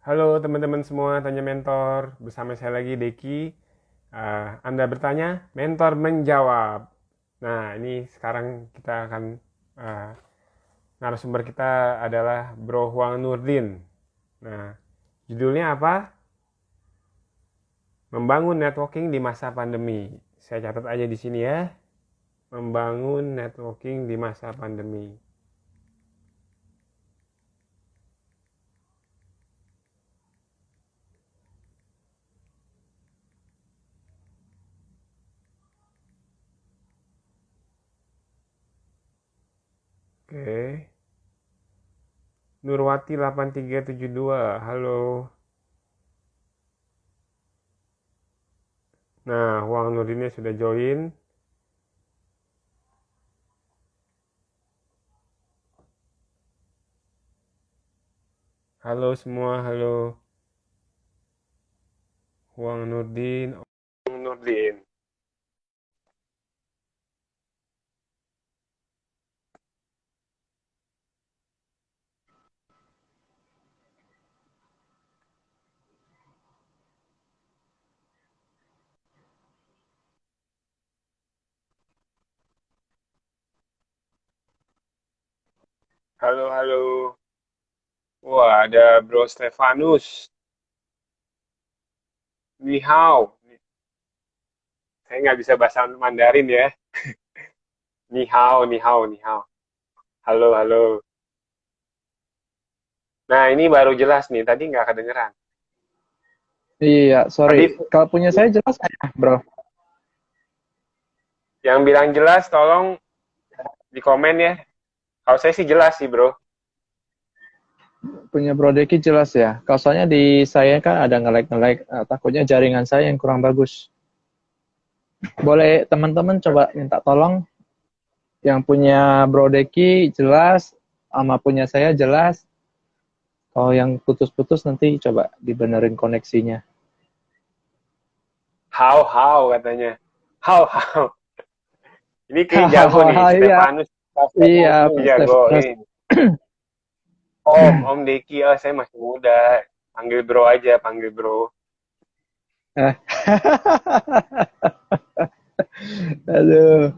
Halo teman-teman semua, tanya mentor. Bersama saya lagi Deki. Anda bertanya, mentor menjawab. Nah, ini sekarang kita akan uh, narasumber kita adalah Bro Huang Nurdin. Nah, judulnya apa? Membangun networking di masa pandemi. Saya catat aja di sini ya. Membangun networking di masa pandemi. Oke. Nurwati 8372. Halo. Nah, Huang Nurdinnya sudah join. Halo semua, halo. Huang Nurdin. Huang Nurdin. Halo, halo. Wah, ada Bro Stefanus. Ni hao. Saya nggak bisa bahasa Mandarin ya. Ni hao, ni hao, ni hao. Halo, halo. Nah, ini baru jelas nih. Tadi nggak kedengeran. Iya, sorry. Tadi Kalau punya saya jelas nggak ya, bro? yang bilang jelas, tolong di komen ya. Kalau saya sih jelas sih, bro. Punya Bro Deki jelas ya. Kalau soalnya di saya kan ada nge-lag, takutnya jaringan saya yang kurang bagus. Boleh teman-teman coba minta tolong yang punya Bro Deki jelas, sama punya saya jelas. Kalau yang putus-putus nanti coba dibenerin koneksinya. How katanya. How. Ini kayak jago nih, Iya, Stefanus. iya, Stefanus Pak jago Stefanus. ini. Om Deki, saya masih muda. Panggil bro aja, panggil bro. Eh. Aduh.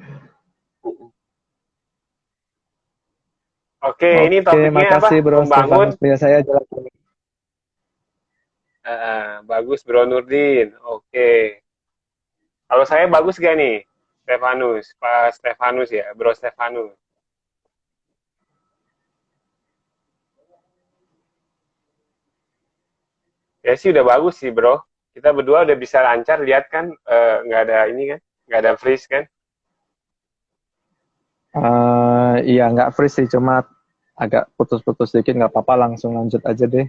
Oke, ini Oke, topiknya apa? makasih Bro Membangun. Stefanus. Punya saya jelas. Bagus Bro Nurdin. Oke. Kalau saya bagus gak nih? Stefanus. Pak Stefanus ya, Bro Stefanus. Ya sih udah bagus sih bro. Kita berdua udah bisa lancar, lihat kan? Nggak ada ini kan? Nggak ada freeze kan? Iya nggak free sih, cuma agak putus-putus sedikit, nggak apa-apa, langsung lanjut aja deh.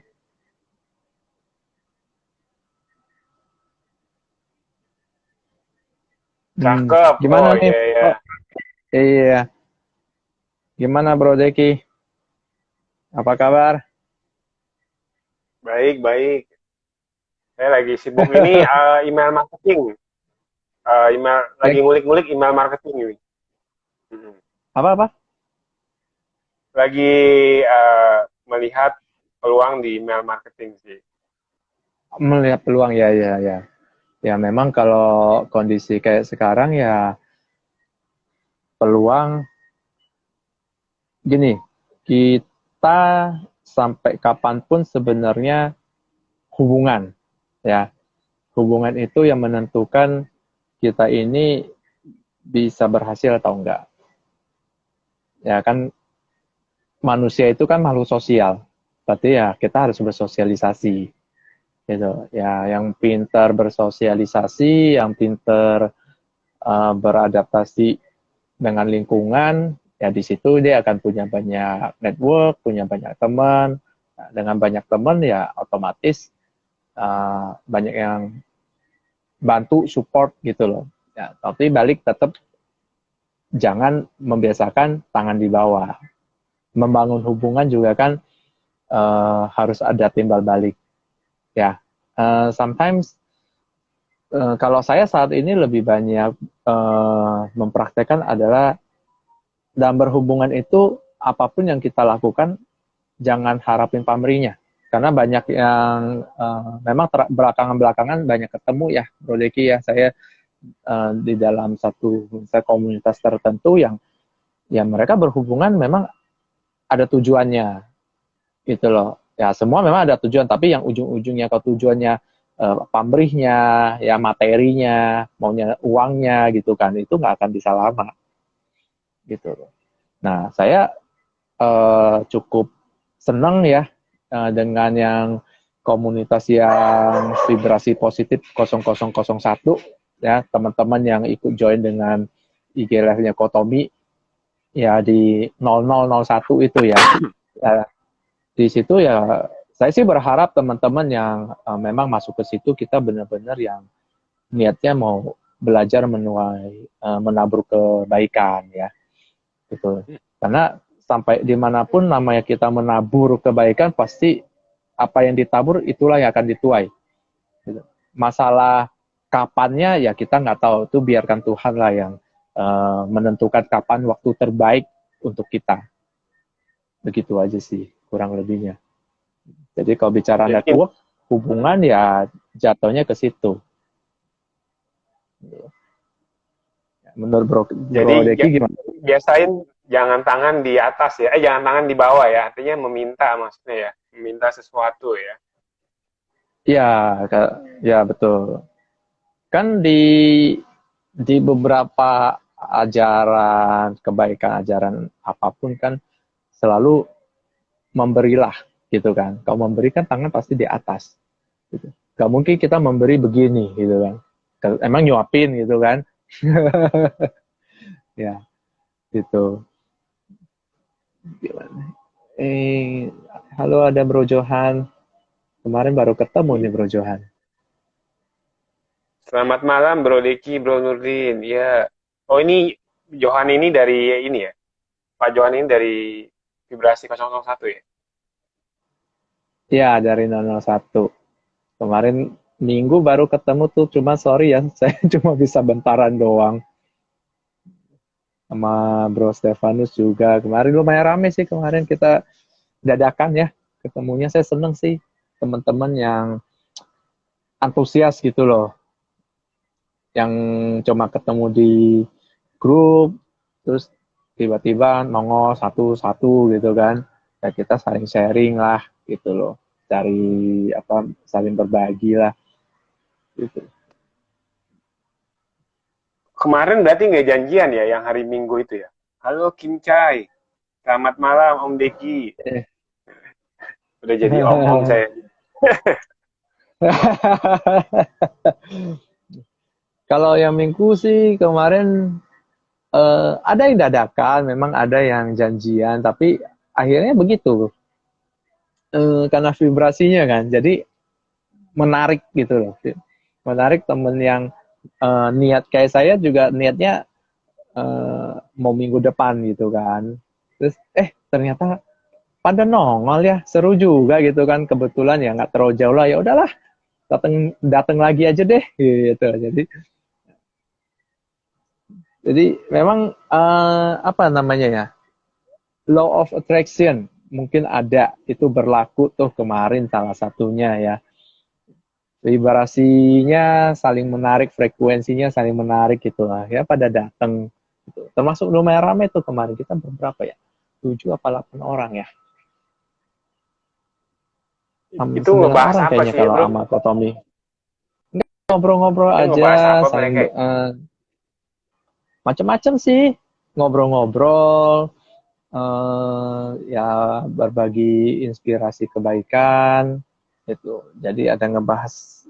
Cakep. Gimana Oh nih? iya iya. Oh, iya, gimana Bro Deki? Apa kabar? Baik, baik. Saya lagi sibuk ini email marketing. Email lagi Yang ngulik-ngulik email marketing ini. Hmm. apa-apa? Lagi melihat peluang di email marketing sih. Melihat peluang, ya, ya, ya. Ya memang kalau kondisi kayak sekarang ya peluang gini, kita sampai kapanpun sebenarnya hubungan, ya. Hubungan itu yang menentukan kita ini bisa berhasil atau enggak. Ya kan, manusia itu kan makhluk sosial. Berarti ya kita harus bersosialisasi gitu. Ya, yang pintar bersosialisasi, yang pintar beradaptasi dengan lingkungan, ya di situ dia akan punya banyak network, punya banyak teman. Nah, dengan banyak teman ya otomatis banyak yang bantu support gitu loh. Ya, tapi balik tetap jangan membiasakan tangan di bawah. Membangun hubungan juga kan harus ada timbal balik. Ya, sometimes kalau saya saat ini lebih banyak mempraktekkan adalah dalam berhubungan itu apapun yang kita lakukan jangan harapin pamrihnya. Karena banyak yang memang belakangan-belakangan banyak ketemu ya, Bro Deki ya, saya di dalam satu misalnya komunitas tertentu yang mereka berhubungan memang ada tujuannya gitu loh. Ya semua memang ada tujuan, tapi yang ujung-ujungnya ke tujuannya pamrihnya, ya materinya, maunya uangnya gitu kan, itu nggak akan bisa lama gitu loh. Nah, saya cukup senang ya dengan yang komunitas yang vibrasi positif 0001 ya, teman-teman yang ikut join dengan IG live-nya Kotomi ya di 0001 itu ya. Ya, di situ ya saya sih berharap teman-teman yang memang masuk ke situ kita benar-benar yang niatnya mau belajar menuai menabur kebaikan ya gitu. Karena sampai dimanapun namanya kita menabur kebaikan pasti apa yang ditabur itulah yang akan dituai. Gitu. Masalah kapannya ya kita nggak tahu, itu biarkan Tuhan lah yang menentukan kapan waktu terbaik untuk kita. Begitu aja sih kurang lebihnya. Jadi kalau bicara Jadi network, hubungan ya jatuhnya ke situ. Menurut Bro jadi Deki gimana? biasain jangan tangan di atas ya, jangan tangan di bawah ya. Artinya meminta maksudnya ya, meminta sesuatu ya. Ya, ya betul. Kan di beberapa ajaran kebaikan, ajaran apapun kan selalu memberilah gitu kan. Kalau memberikan tangan pasti di atas. Gitu. Gak mungkin kita memberi begini gitu kan. Emang nyuapin gitu kan. Ya, gitu. Eh, halo ada Bro Johan. Kemarin baru ketemu nih Bro Johan. Selamat malam Bro Deki, Bro Nurdin. Ya. Oh ini Johan ini dari ini ya. Pak Johan ini dari Vibrasi 001 ya. Ya, dari 001. Kemarin minggu baru ketemu tuh, cuma sorry ya, saya cuma bisa bentaran doang. Sama Bro Stefanus juga. Kemarin lumayan rame sih, kemarin kita dadakan ya ketemunya. Saya seneng sih teman-teman yang antusias gitu loh. Yang cuma ketemu di grup, terus tiba-tiba nongol satu-satu gitu kan. Ya kita saling sharing lah gitu loh. Cari apa, saling berbagi lah gitu. Kemarin berarti nggak janjian ya yang hari Minggu itu ya. Halo Kim Chai. Selamat malam Om Deki. Eh. Udah jadi om-om saya. Kalau yang minggu sih kemarin ada yang dadakan, memang ada yang janjian, tapi akhirnya begitu. Karena vibrasinya kan, jadi menarik gitu loh. Menarik temen yang niat kayak saya juga niatnya mau minggu depan gitu kan. Terus ternyata pada nongol ya, seru juga gitu kan. Kebetulan ya nggak terlalu jauh lah, ya udahlah datang datang lagi aja deh gitu. Jadi memang apa namanya ya, law of attraction mungkin ada, itu berlaku tuh kemarin salah satunya ya. Vibrasinya saling menarik, frekuensinya saling menarik gitu lah ya, pada datang gitu. Termasuk lumayan ramai tuh kemarin, kita beberapa ya, 7 apa 8 orang ya, Itu 9 ngebahas orang apa kayaknya sih ya kalau Bro? sama Kotomi. Ngobrol-ngobrol Itu ngebahas aja, apa saling mereka? macam-macam sih, ngobrol-ngobrol, ya berbagi inspirasi kebaikan itu. Jadi ada ngebahas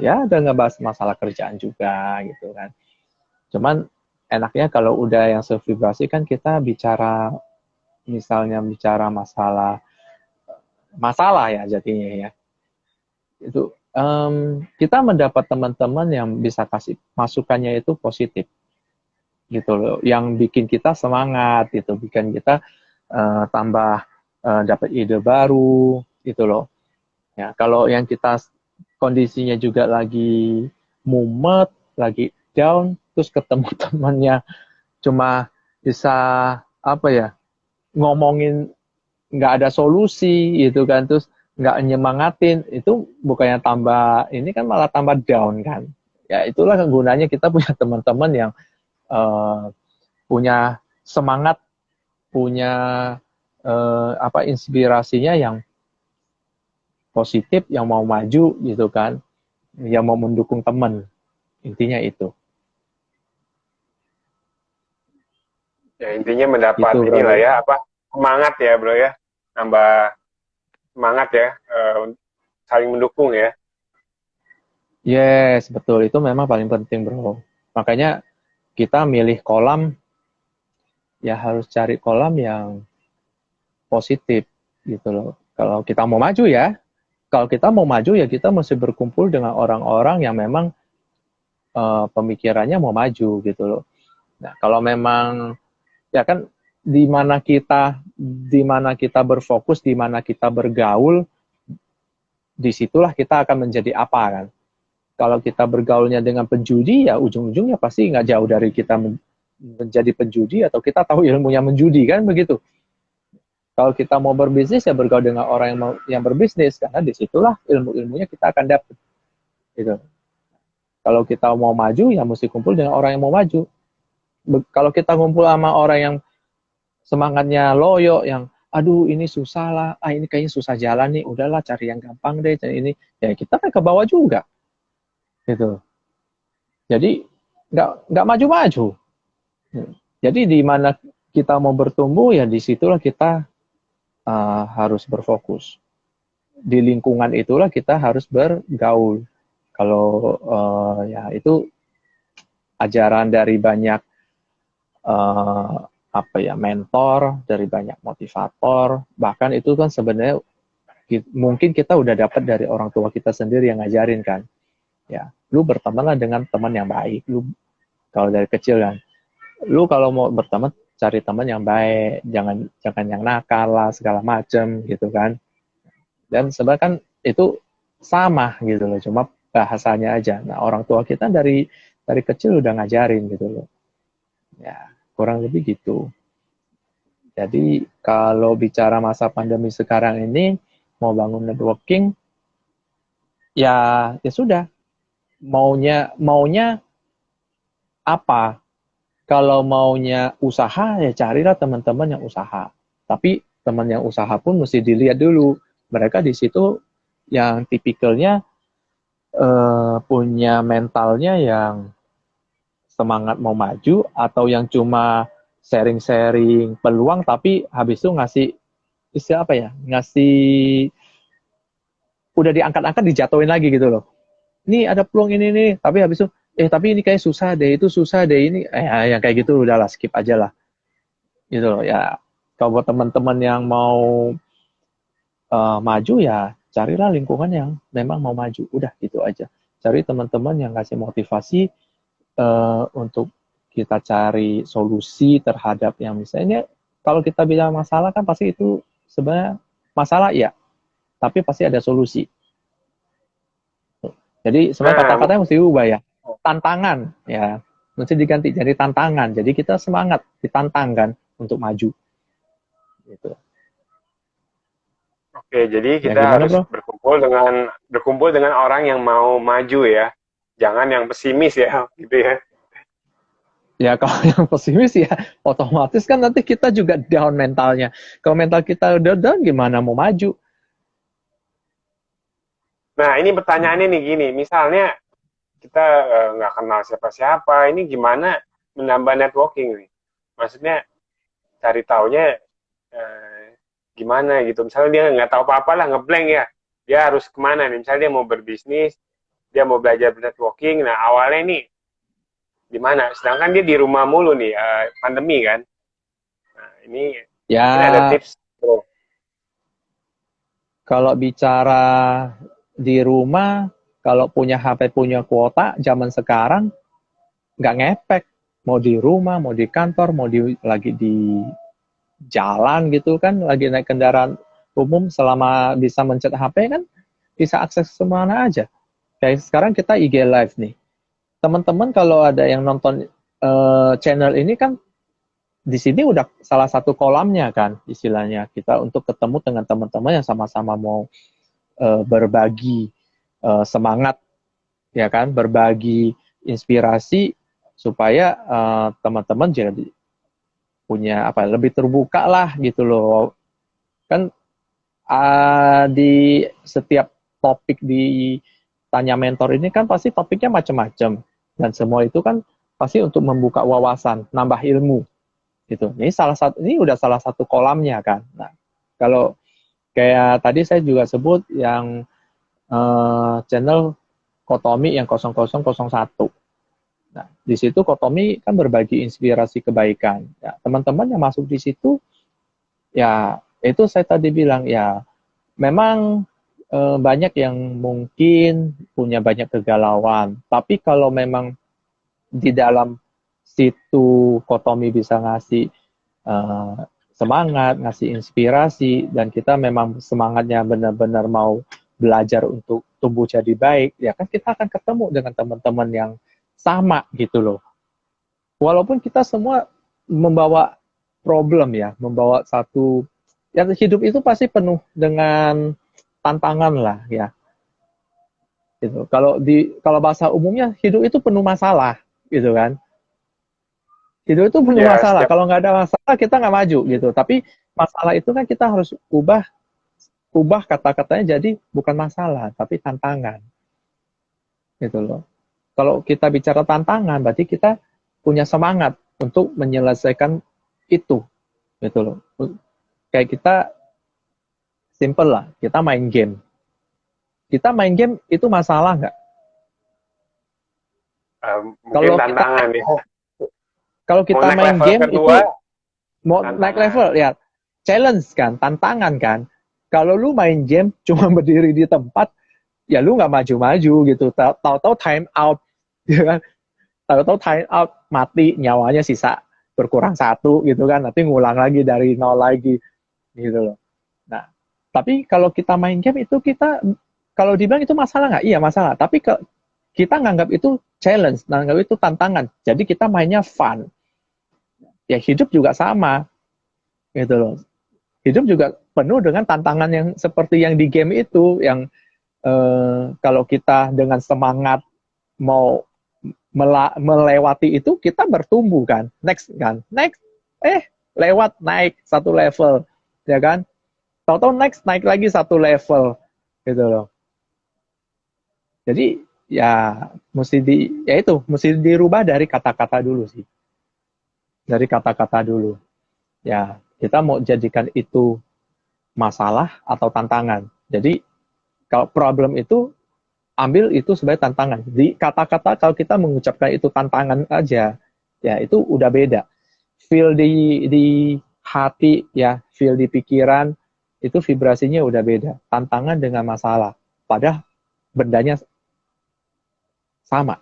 ya ada ngebahas masalah kerjaan juga gitu kan. Cuman enaknya kalau udah yang sevibrasi kan kita bicara, misalnya bicara masalah ya jadinya ya. Itu kita mendapat teman-teman yang bisa kasih masukannya itu positif gitu loh, yang bikin kita semangat gitu, bikin kita tambah dapat ide baru gitu loh. Ya, kalau yang kita kondisinya juga lagi mumet, lagi down, terus ketemu temannya cuma bisa apa ya, ngomongin nggak ada solusi gitu kan, terus nggak nyemangatin, itu bukannya tambah, ini kan malah tambah down kan. Ya itulah gunanya kita punya teman-teman yang punya semangat, punya inspirasinya yang positif, yang mau maju gitu kan, yang mau mendukung teman. Intinya itu. Ya intinya mendapat Itu bro. inilah ya apa semangat ya bro ya, nambah semangat ya, saling mendukung ya. Yes, betul. Itu memang paling penting bro. Makanya kita milih kolam, ya harus cari kolam yang positif gitu loh. Kalau kita mau maju ya, kalau kita mau maju ya kita mesti berkumpul dengan orang-orang yang memang pemikirannya mau maju gitu loh. Nah, kalau memang ya kan di mana kita berfokus, di mana kita bergaul, disitulah kita akan menjadi apa kan. Kalau kita bergaulnya dengan penjudi ya ujung-ujungnya pasti nggak jauh dari kita menjadi penjudi atau kita tahu ilmunya menjudi kan begitu. Kalau kita mau berbisnis ya bergaul dengan orang yang berbisnis karena disitulah ilmu-ilmunya kita akan dapat gitu. Kalau kita mau maju ya mesti kumpul dengan orang yang mau maju. Kalau kita kumpul sama orang yang semangatnya loyo, yang aduh ini susah lah, ini kayaknya susah jalan nih, udahlah cari yang gampang deh, cari ini, ya kita kan ke bawah juga, gitu. Jadi nggak maju-maju. Jadi di mana kita mau bertumbuh ya disitulah kita harus berfokus. Di lingkungan itulah kita harus bergaul. Kalau ya itu ajaran dari banyak mentor, dari banyak motivator, bahkan itu kan sebenarnya mungkin kita udah dapat dari orang tua kita sendiri yang ngajarin kan. Ya, lu bertemanlah dengan teman yang baik. Lu kalau dari kecil kan, lu kalau mau berteman cari teman yang baik, jangan yang nakal lah segala macem gitu kan. Dan sebenarnya kan itu sama gitu loh, cuma bahasanya aja. Nah, orang tua kita dari kecil udah ngajarin gitu loh. Ya, kurang lebih gitu. Jadi kalau bicara masa pandemi sekarang ini mau bangun networking ya sudah maunya apa? Kalau maunya usaha ya carilah teman-teman yang usaha. Tapi teman yang usaha pun mesti dilihat dulu. Mereka di situ yang tipikalnya punya mentalnya yang semangat mau maju atau yang cuma sharing-sharing peluang tapi habis itu ngasih istilah apa ya? Ngasih udah diangkat-angkat dijatuhin lagi gitu loh. Ini ada peluang ini nih, tapi habis itu tapi ini kayak susah deh, itu susah deh ini. Yang kayak gitu udahlah skip aja lah. Gitu loh ya. Kalau buat teman-teman yang mau maju ya carilah lingkungan yang memang mau maju. Udah gitu aja. Cari teman-teman yang kasih motivasi untuk kita cari solusi terhadap yang misalnya kalau kita bilang masalah kan pasti itu sebenarnya masalah ya, tapi pasti ada solusi. Jadi sebenarnya kata-katanya mesti ubah ya. Tantangan ya, mesti diganti jadi tantangan. Jadi kita semangat ditantangkan untuk maju. Gitu. Oke, jadi Ya kita gimana harus bro? berkumpul dengan orang yang mau maju ya. Jangan yang pesimis ya, gitu ya. Ya kalau yang pesimis ya otomatis kan nanti kita juga down mentalnya. Kalau mental kita udah down gimana mau maju? Nah, ini pertanyaannya nih gini, misalnya kita nggak kenal siapa-siapa, ini gimana menambah networking nih? Maksudnya cari taunya gimana gitu. Misalnya dia nggak tahu apa-apa lah, ngeblank ya. Dia harus kemana nih? Misalnya dia mau berbisnis, dia mau belajar networking. Nah, awalnya nih di mana? Sedangkan dia di rumah mulu nih, pandemi kan. Nah, ini mungkin ada Ya tips, bro. kalau bicara di rumah, kalau punya HP punya kuota zaman sekarang nggak ngepek. Mau di rumah, mau di kantor, lagi di jalan gitu kan, lagi naik kendaraan umum selama bisa mencet HP kan bisa akses semana aja. Kayak sekarang kita IG live nih. Teman-teman kalau ada yang nonton channel ini kan di sini udah salah satu kolamnya kan istilahnya kita untuk ketemu dengan teman-teman yang sama-sama mau berbagi semangat, ya kan, berbagi inspirasi supaya teman-teman jadi punya apa, lebih terbuka lah gitu loh. Kan di setiap topik di tanya mentor ini kan pasti topiknya macam-macam, dan semua itu kan pasti untuk membuka wawasan, nambah ilmu gitu. Ini udah salah satu kolamnya kan. Nah, kalau kayak tadi saya juga sebut yang channel Kotomi yang 0001. Nah, di situ Kotomi kan berbagi inspirasi kebaikan. Ya, teman-teman yang masuk di situ, ya itu saya tadi bilang ya, memang banyak yang mungkin punya banyak kegalauan. Tapi kalau memang di dalam situ Kotomi bisa ngasih eh, semangat, ngasih inspirasi, dan kita memang semangatnya benar-benar mau belajar untuk tumbuh jadi baik, ya kan kita akan ketemu dengan teman-teman yang sama gitu loh. Walaupun kita semua membawa problem ya, membawa satu, ya hidup itu pasti penuh dengan tantangan lah ya. Gitu. Kalau bahasa umumnya hidup itu penuh masalah gitu kan. Hidup itu penuh Ya, masalah. setiap Kalau nggak ada masalah kita nggak maju gitu. Tapi masalah itu kan kita harus ubah kata-katanya jadi bukan masalah tapi tantangan gitu loh. Kalau kita bicara tantangan berarti kita punya semangat untuk menyelesaikan itu gitu loh. Kayak kita simple lah, kita main game. Kita main game itu masalah nggak? mungkin Kalau kita tantangan ya. kalau Mau kita naik main level game kedua, itu mau naik tantangan. level ya, challenge kan, tantangan kan. Kalau lu main game cuma berdiri di tempat, ya lu nggak maju-maju gitu. Tahu-tahu time out, ya kan? Tahu-tahu time out, mati, nyawanya sisa berkurang satu gitu kan. Nanti ngulang lagi dari nol lagi gitu loh. Nah, tapi kalau kita main game itu kita, kalau dibilang itu masalah nggak? Iya masalah. Tapi kita nganggap itu challenge, nganggap itu tantangan. Jadi kita mainnya fun. Ya hidup juga sama gitu loh. Hidup juga penuh dengan tantangan yang seperti yang di game itu, yang kalau kita dengan semangat mau melewati itu, kita bertumbuh kan, next, lewat, naik satu level, ya kan, tahu-tahu next naik lagi satu level gitu loh. Jadi ya mesti dirubah dari kata-kata dulu sih, dari kata-kata dulu. Ya kita mau jadikan itu masalah atau tantangan. Jadi kalau problem itu, ambil itu sebagai tantangan. Di kata-kata kalau kita mengucapkan itu tantangan aja, ya itu udah beda. Feel di hati ya, feel di pikiran, itu vibrasinya udah beda. Tantangan dengan masalah. Padahal bendanya sama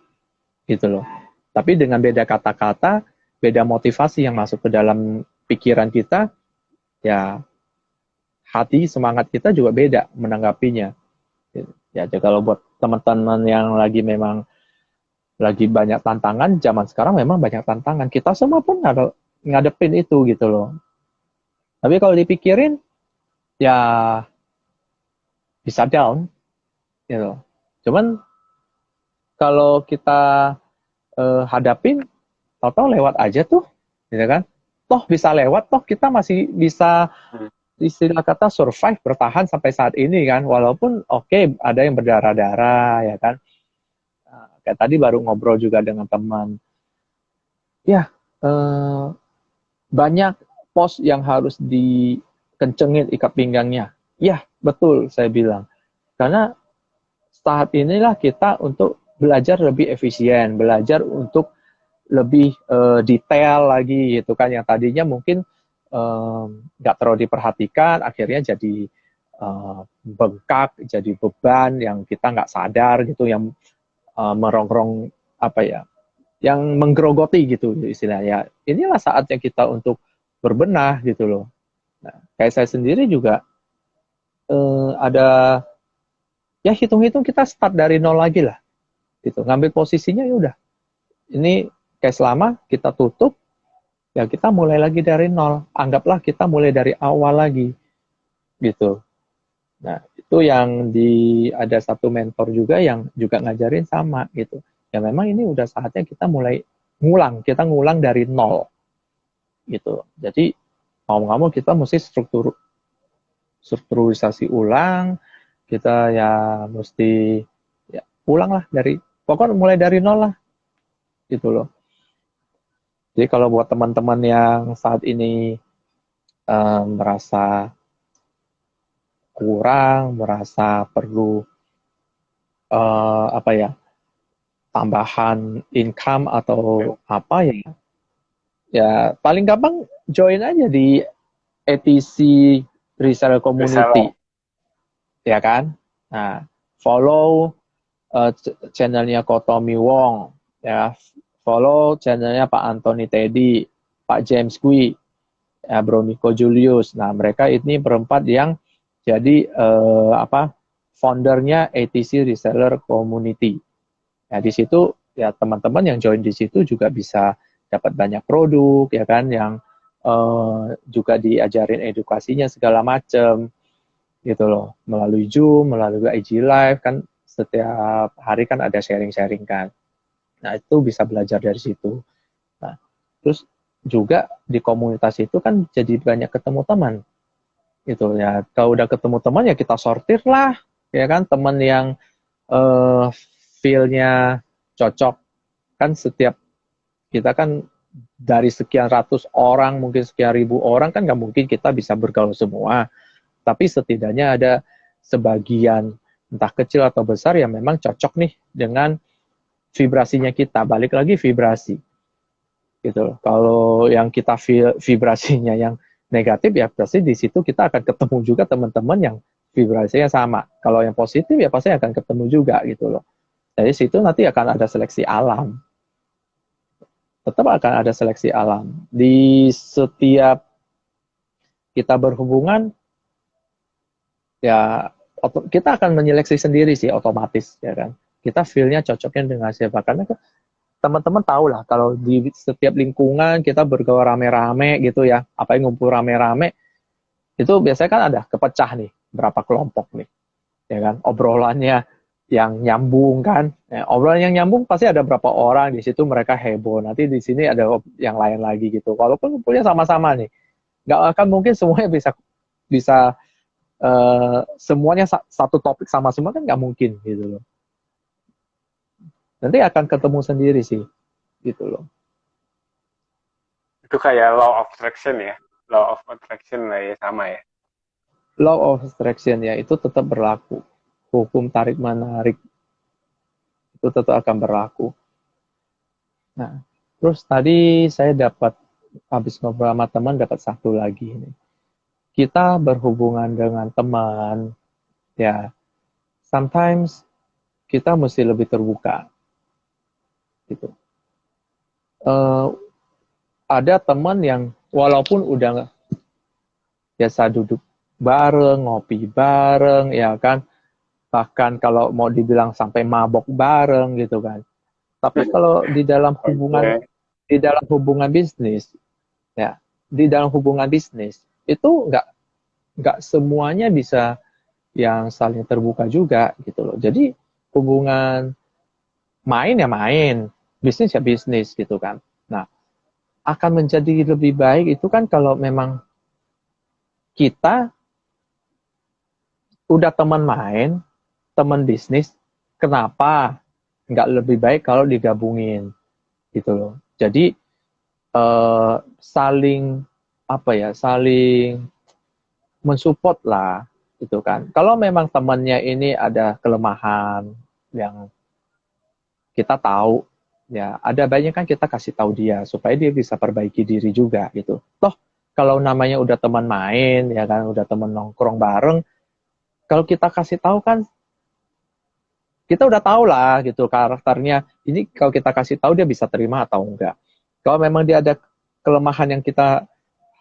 gitu loh. Tapi dengan beda kata-kata, beda motivasi yang masuk ke dalam pikiran kita, ya hati, semangat kita juga beda menanggapinya. Ya, kalau buat teman-teman yang lagi memang lagi banyak tantangan, zaman sekarang memang banyak tantangan. Kita semua pun ngadepin itu gitu loh. Tapi kalau dipikirin, ya bisa down gitu. Cuman kalau kita hadapin, tahu-tahu lewat aja tuh, gitu kan? Toh bisa lewat, toh kita masih bisa, istilah kata, survive, bertahan sampai saat ini kan, walaupun oke, ada yang berdarah-darah ya kan. Kayak tadi baru ngobrol juga dengan teman, ya banyak pos yang harus dikencengin ikat pinggangnya, ya betul saya bilang, karena saat inilah kita untuk belajar lebih efisien, belajar untuk lebih detail lagi gitu kan, yang tadinya mungkin nggak terlalu diperhatikan, akhirnya jadi bengkak, jadi beban yang kita nggak sadar gitu, yang merongrong, apa ya, yang menggerogoti gitu istilahnya. Inilah saatnya kita untuk berbenah gitu loh. Nah, kayak saya sendiri juga ada, ya hitung-hitung kita start dari nol lagi lah gitu, ngambil posisinya, ya udah, ini kayak selama kita tutup, ya kita mulai lagi dari nol, anggaplah kita mulai dari awal lagi gitu. Nah, itu yang ada satu mentor juga yang juga ngajarin sama gitu. Ya memang ini udah saatnya kita mulai kita ngulang dari nol gitu. Jadi mau nggak mau kita mesti strukturisasi ulang, kita ya mesti ya ulang lah pokoknya mulai dari nol lah gitu loh. Jadi kalau buat teman-teman yang saat ini merasa kurang, merasa perlu apa ya, tambahan income atau apa ya, ya paling gampang join aja di ATC Reseller Community, Reseller. ya kan? Nah, follow channelnya Kotomi Wong, ya, follow channelnya Pak Anthony Teddy, Pak James Kui, ya, Bro Miko Julius. Nah, mereka ini berempat yang jadi foundernya ATC Reseller Community. Nah, di situ ya teman-teman yang join di situ juga bisa dapat banyak produk, ya kan, yang juga diajarin edukasinya segala macam gitu loh, melalui Zoom, melalui IG Live kan, setiap hari kan ada sharing-sharing kan. Nah, itu bisa belajar dari situ. Nah, terus juga di komunitas itu kan jadi banyak ketemu teman. Gitu ya. Kalau udah ketemu teman ya kita sortir lah, ya kan, teman yang feel-nya cocok. Kan setiap kita kan dari sekian ratus orang, mungkin sekian ribu orang kan nggak mungkin kita bisa bergaul semua. Tapi setidaknya ada sebagian, entah kecil atau besar, yang memang cocok nih dengan vibrasinya kita. Balik lagi vibrasi. Gitu. Kalau yang kita vibrasinya yang negatif, ya pasti di situ kita akan ketemu juga teman-teman yang vibrasinya sama. Kalau yang positif ya pasti akan ketemu juga gitu loh. Dari situ nanti akan ada seleksi alam. Tetap akan ada seleksi alam. Di setiap kita berhubungan, ya kita akan menyeleksi sendiri sih otomatis, ya kan. Kita feel-nya cocoknya dengan siapa. Karena teman-teman tahu lah kalau di setiap lingkungan kita bergaul rame-rame gitu ya, apa yang ngumpul rame-rame, itu biasanya kan ada kepecah nih, berapa kelompok nih, ya kan, obrolannya yang nyambung kan, ya, obrolan yang nyambung pasti ada berapa orang di situ mereka heboh, nanti di sini ada yang lain lagi gitu, walaupun ngumpulnya sama-sama nih, nggak akan mungkin semuanya bisa bisa semuanya satu topik sama semua, kan nggak mungkin gitu loh, nanti akan ketemu sendiri sih gitu loh. Itu kayak law of attraction ya. Law of attraction lah ya, sama ya. Law of attraction ya itu tetap berlaku, hukum tarik menarik itu tetap akan berlaku. Nah, terus tadi saya dapat, habis ngobrol sama teman, dapat satu lagi nih. Kita berhubungan dengan teman, ya, sometimes kita mesti lebih terbuka, gitu. Ada teman yang walaupun udah biasa duduk bareng, ngopi bareng, ya kan, bahkan kalau mau dibilang sampai mabok bareng gitu kan. Tapi kalau di dalam hubungan Oke. di dalam hubungan bisnis, ya, di dalam hubungan bisnis itu nggak semuanya bisa yang saling terbuka juga gitu loh. Jadi hubungan main ya main, bisnis ya bisnis gitu kan. Nah, akan menjadi lebih baik itu kan kalau memang kita udah teman main, teman bisnis, kenapa nggak lebih baik kalau digabungin gitu loh. Jadi saling apa ya, saling mensupport lah gitu kan. Kalau memang temannya ini ada kelemahan yang kita tahu, ya ada banyak kan kita kasih tahu dia supaya dia bisa perbaiki diri juga gitu. Toh kalau namanya udah teman main, ya kan, udah teman nongkrong bareng, kalau kita kasih tahu kan kita udah tahu lah gitu karakternya. Ini kalau kita kasih tahu dia bisa terima atau enggak. Kalau memang dia ada kelemahan yang kita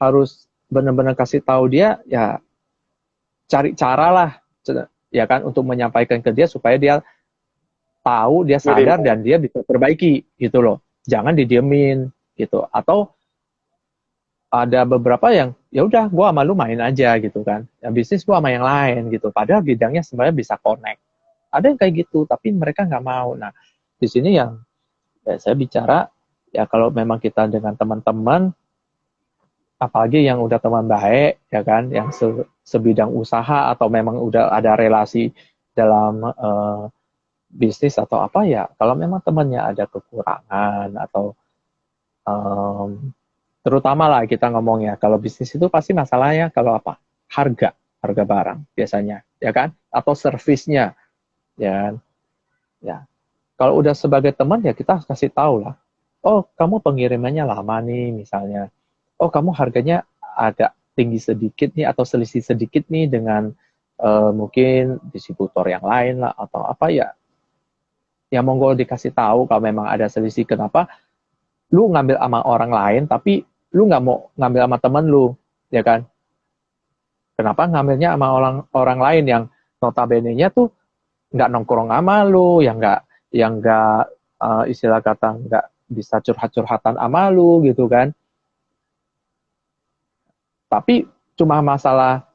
harus benar-benar kasih tahu dia, ya cari cara lah, ya kan, untuk menyampaikan ke dia supaya dia tahu, dia Mirin. sadar dan dia bisa perbaiki gitu loh. Jangan didiemin gitu. Atau ada beberapa yang ya udah gua sama lu main aja gitu kan, ya bisnis gua sama yang lain gitu, padahal bidangnya sebenarnya bisa connect. Ada yang kayak gitu tapi mereka nggak mau. Nah di sini yang saya bicara, ya kalau memang kita dengan teman-teman, apalagi yang udah teman baik ya kan, yang sebidang usaha atau memang udah ada relasi dalam bisnis atau apa, ya kalau memang temannya ada kekurangan atau em, terutama lah kita ngomongnya kalau bisnis itu pasti masalahnya kalau apa, harga barang biasanya ya kan, atau servisnya ya kan? Ya kalau udah sebagai teman ya kita kasih tahu lah, oh kamu pengirimannya lama nih misalnya, oh kamu harganya agak tinggi sedikit nih atau selisih sedikit nih dengan mungkin distributor yang lain lah atau apa, ya monggo dikasih tahu kalau memang ada selisih. Kenapa lu ngambil sama orang lain tapi lu nggak mau ngambil sama temen lu, ya kan? Kenapa ngambilnya sama orang orang lain yang notabene-nya tuh nggak nongkrong sama lu, yang nggak istilah kata nggak bisa curhat-curhatan sama lu gitu kan? Tapi cuma masalah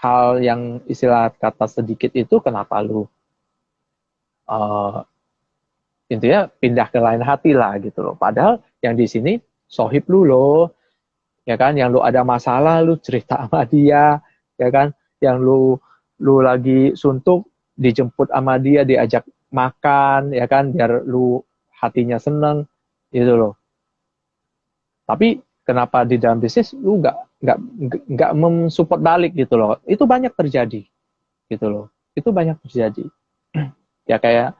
hal yang istilah kata sedikit itu, kenapa lu uh, intinya pindah ke lain hati lah gitu loh. Padahal yang di sini sohib lu loh, ya kan? Yang lu ada masalah lu cerita sama dia, ya kan? Yang lu lagi suntuk dijemput sama dia, diajak makan, ya kan? Biar lu hatinya seneng gitu loh. Tapi kenapa di dalam bisnis lu nggak mensupport balik gitu loh? Itu banyak terjadi gitu loh. Itu banyak terjadi. Ya kayak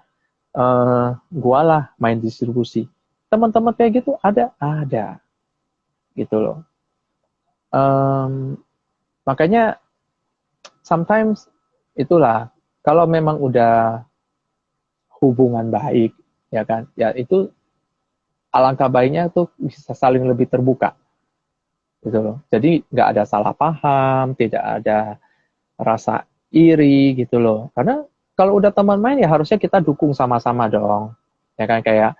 gua lah main distribusi. Teman-teman kayak gitu ada gitu loh. Makanya sometimes itulah kalau memang udah hubungan baik ya kan, ya itu alangkah baiknya tuh bisa saling lebih terbuka gitu loh. Jadi nggak ada salah paham, tidak ada rasa iri gitu loh. Karena kalau udah teman main ya harusnya kita dukung sama-sama dong. Ya kan, kayak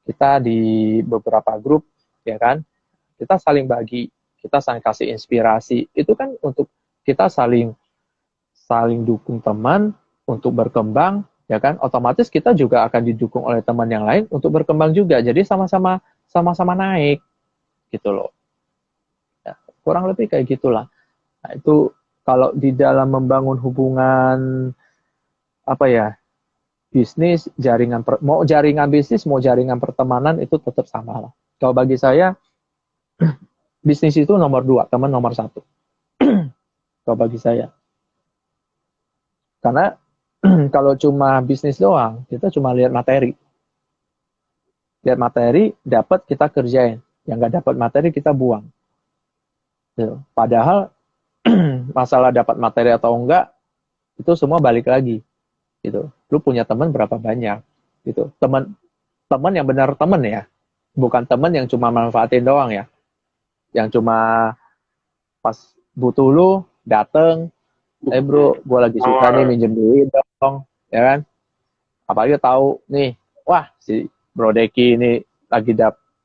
kita di beberapa grup ya kan, kita saling bagi, kita saling kasih inspirasi. Itu kan untuk kita saling saling dukung teman untuk berkembang, ya kan? Otomatis kita juga akan didukung oleh teman yang lain untuk berkembang juga. Jadi sama-sama naik gitu loh. Ya, kurang lebih kayak gitulah. Nah, itu kalau di dalam membangun hubungan apa ya, bisnis, mau jaringan bisnis, mau jaringan pertemanan itu tetap sama lah. Kalau bagi saya bisnis itu nomor dua, teman nomor satu. Kalau bagi saya, karena kalau cuma bisnis doang, kita cuma lihat materi, dapat kita kerjain, yang nggak dapat materi kita buang. Gitu. Padahal masalah dapat materi atau enggak itu semua balik lagi. Gitu. Lu punya teman berapa banyak? Gitu. Teman yang benar teman ya, bukan teman yang cuma manfaatin doang ya, yang cuma pas butuh lu dateng, bro, gue lagi suka nih Nongol. minjem duit dong, ya kan? Apalagi tahu nih, wah si Bro Deki ini lagi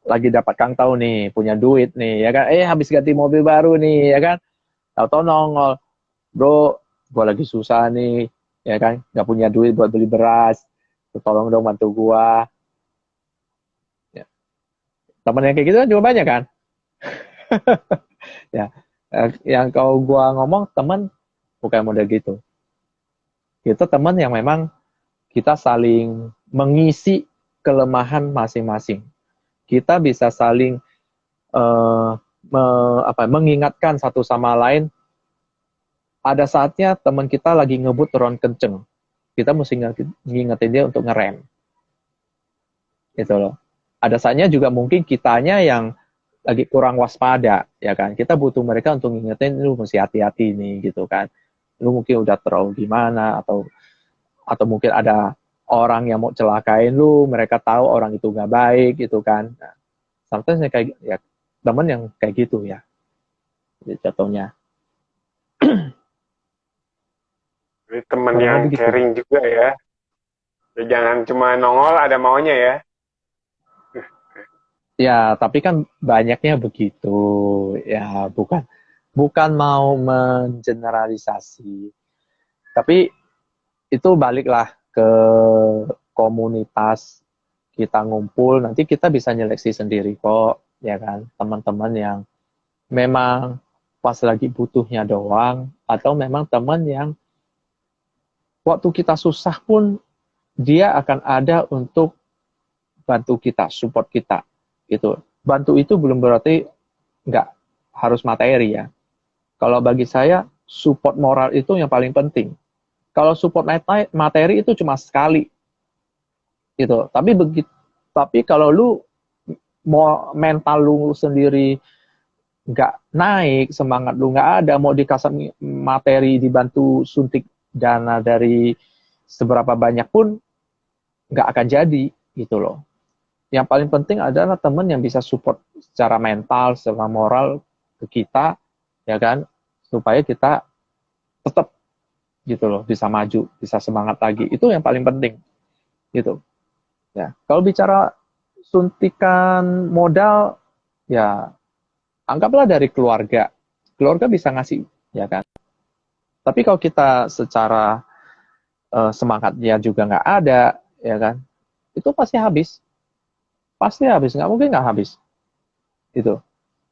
lagi dapat Kang tahu nih punya duit nih, ya kan? Habis ganti mobil baru nih, ya kan? Tahu-tahu nongol, bro, gue lagi susah nih, ya kan? Gak punya duit buat beli beras, tolong dong bantu gue. Ya. Temen yang kayak gitu kan juga banyak kan? Ya, yang kalau gue ngomong temen bukan model gitu. Kita teman yang memang kita saling mengisi kelemahan masing-masing. Kita bisa saling uh, mengingatkan satu sama lain. Ada saatnya teman kita lagi ngebut turun kenceng, kita mesti ngingetin dia untuk ngerem. Gitu loh. Ada saatnya juga mungkin kitanya yang lagi kurang waspada, ya kan? Kita butuh mereka untuk ngingetin, lu mesti hati-hati nih, gitu kan? Lu mungkin udah terlalu gimana, atau mungkin ada orang yang mau celakain lu, mereka tahu orang itu gak baik gitu kan. Nah, sometimes kayak ya temen yang kayak gitu ya, jatuhnya. Jadi teman Kurang yang lebih gitu. caring juga ya. Ya, jangan cuma nongol ada maunya ya. Ya, tapi kan banyaknya begitu. Ya, bukan mau mengeneralisasi. Tapi itu baliklah ke komunitas, kita ngumpul, nanti kita bisa nyeleksi sendiri kok, ya kan? Teman-teman yang memang pas lagi butuhnya doang, atau memang teman yang waktu kita susah pun dia akan ada untuk bantu kita, support kita, gitu. Bantu itu belum berarti nggak harus materi ya. Kalau bagi saya, support moral itu yang paling penting. Kalau support materi itu cuma sekali, gitu. Tapi kalau lu mau mental lu sendiri nggak naik, semangat lu nggak ada, mau dikasih materi dibantu suntik dana dari seberapa banyak pun nggak akan jadi, gitu loh. Yang paling penting adalah teman yang bisa support secara mental, secara moral ke kita, ya kan, supaya kita tetap gitu loh, bisa maju, bisa semangat lagi. Itu yang paling penting, gitu. Ya, kalau bicara suntikan modal, ya anggaplah dari keluarga. Keluarga bisa ngasih, ya kan. Tapi kalau kita secara semangatnya juga nggak ada, ya kan, itu pasti habis, nggak mungkin nggak habis, itu.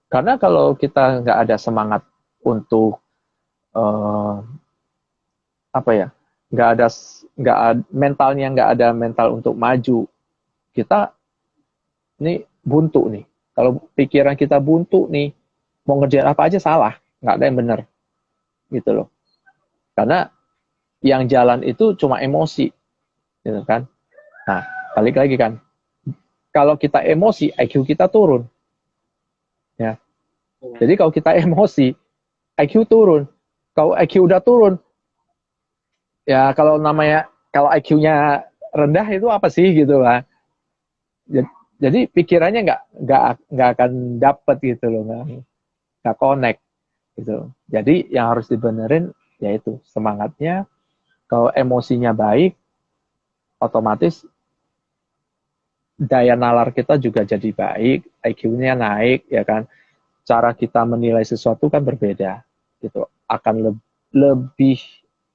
Karena kalau kita nggak ada semangat untuk eh, apa ya, mentalnya nggak ada mental untuk maju, kita ini buntu nih. Kalau pikiran kita buntu nih, mau ngerjain apa aja salah, nggak ada yang benar, gitu loh. Karena yang jalan itu cuma emosi, gitu kan. Nah, balik lagi kan, kalau kita emosi, IQ kita turun, ya. Jadi kalau kita emosi, IQ turun. Kalau IQ udah turun, ya kalau IQ-nya rendah itu apa sih gitu lah. Jadi pikirannya nggak akan dapet gitu loh, nggak connect gitu. Jadi yang harus dibenerin yaitu semangatnya. Kalau emosinya baik, otomatis daya nalar kita juga jadi baik, IQ-nya naik, ya kan. Cara kita menilai sesuatu kan berbeda, gitu. Akan lebih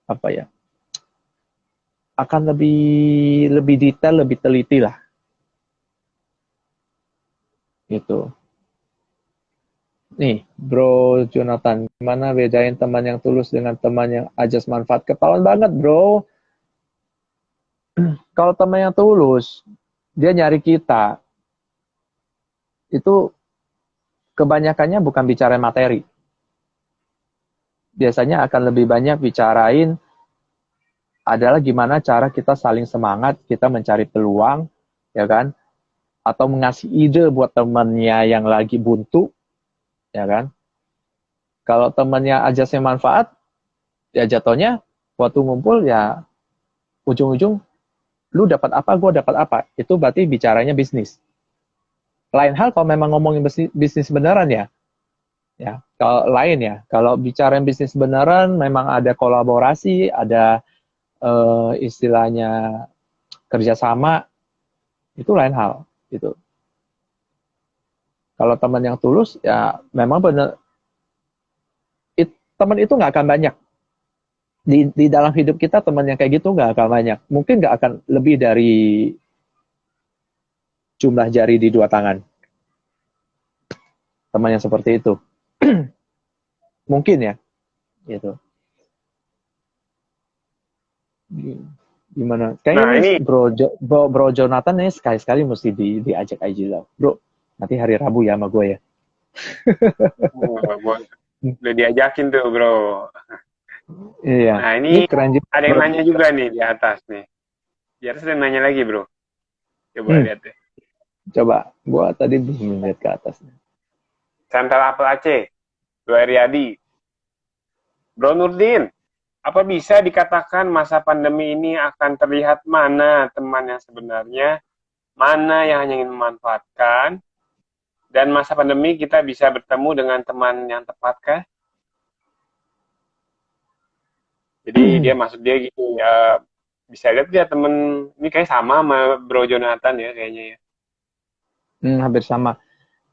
apa ya? Akan lebih detail, lebih teliti lah, gitu. Nih, Bro Jonathan, gimana bedain teman yang tulus dengan teman yang ajas manfaat? Ketahuan banget, Bro. Kalau teman yang tulus, dia nyari kita, itu kebanyakannya bukan bicara materi. Biasanya akan lebih banyak bicarain adalah gimana cara kita saling semangat, kita mencari peluang, ya kan? Atau mengasih ide buat temannya yang lagi buntu, ya kan? Kalau temannya ajasnya manfaat, ya jatuhnya waktu ngumpul ya ujung-ujung lu dapat apa, gue dapat apa. Itu berarti bicaranya bisnis. Lain hal kalau memang ngomongin bisnis beneran ya. Ya, kalau lain ya. Kalau bicara bisnis beneran memang ada kolaborasi, ada istilahnya kerjasama, itu lain hal gitu. Kalau teman yang tulus ya memang bener, teman itu nggak akan banyak di dalam hidup kita. Teman yang kayak gitu nggak akan banyak, mungkin nggak akan lebih dari jumlah jari di dua tangan, teman yang seperti itu. Mungkin ya gitu. Gimana kayaknya Nah nih ini bro Jonathan nih sekali-sekali mesti diajak IG lah bro, nanti hari Rabu ya sama gue ya. udah diajakin tuh bro. Iya, Nah ini ini keren juga ada yang bro. nanya juga nih di atas nih. Biar ada yang nanya lagi bro. Coba Hmm, lihat deh. coba gua tadi belum lihat ke atasnya. Santal Apel Aceh, Dua Riyadi. Bro Nurdin, apa bisa dikatakan masa pandemi ini akan terlihat mana teman yang sebenarnya, mana yang hanya ingin memanfaatkan, dan masa pandemi kita bisa bertemu dengan teman yang tepatkah? Jadi dia gitu ya, bisa lihat dia temen ini kayak sama Bro Jonathan ya kayaknya ya. Hampir sama.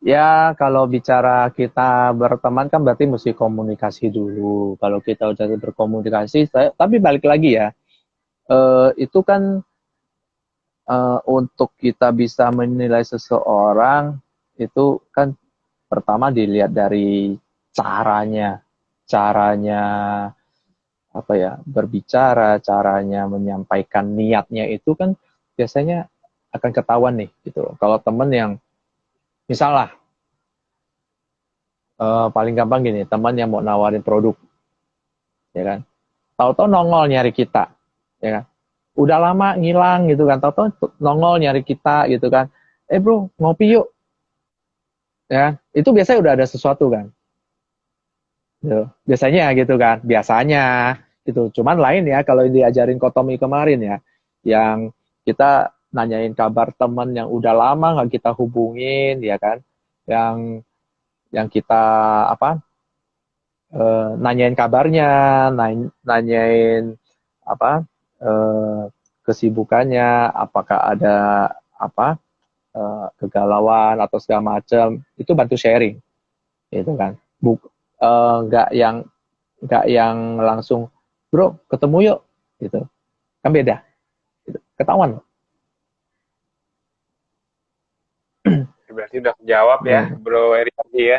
Ya, kalau bicara kita berteman kan berarti mesti komunikasi dulu. Kalau kita udah berkomunikasi, tapi balik lagi ya, itu kan untuk kita bisa menilai seseorang, itu kan pertama dilihat dari caranya, caranya apa ya, berbicara, caranya menyampaikan niatnya itu kan biasanya akan ketahuan nih gitu. Kalau temen yang misalnya paling gampang gini, teman yang mau nawarin produk, ya kan, tahu-tahu nongol nyari kita, ya kan, udah lama ngilang gitu kan, tahu-tahu nongol nyari kita gitu kan, bro ngopi yuk, ya kan? Itu biasanya udah ada sesuatu kan, gitu. Biasanya gitu kan, biasanya gitu. Cuman lain ya kalau diajarin Kotomi kemarin ya, yang kita nanyain kabar teman yang udah lama nggak kita hubungin, ya kan, yang kita apa, nanyain kabarnya, nanyain apa, eh, kesibukannya, apakah ada apa, kegalauan atau segala macam, itu bantu sharing, gitu kan. Buk, nggak yang langsung bro ketemu yuk, gitu kan, beda, gitu. Ketahuan. Berarti udah kejawab ya, Hmm. Bro Eriadi ya.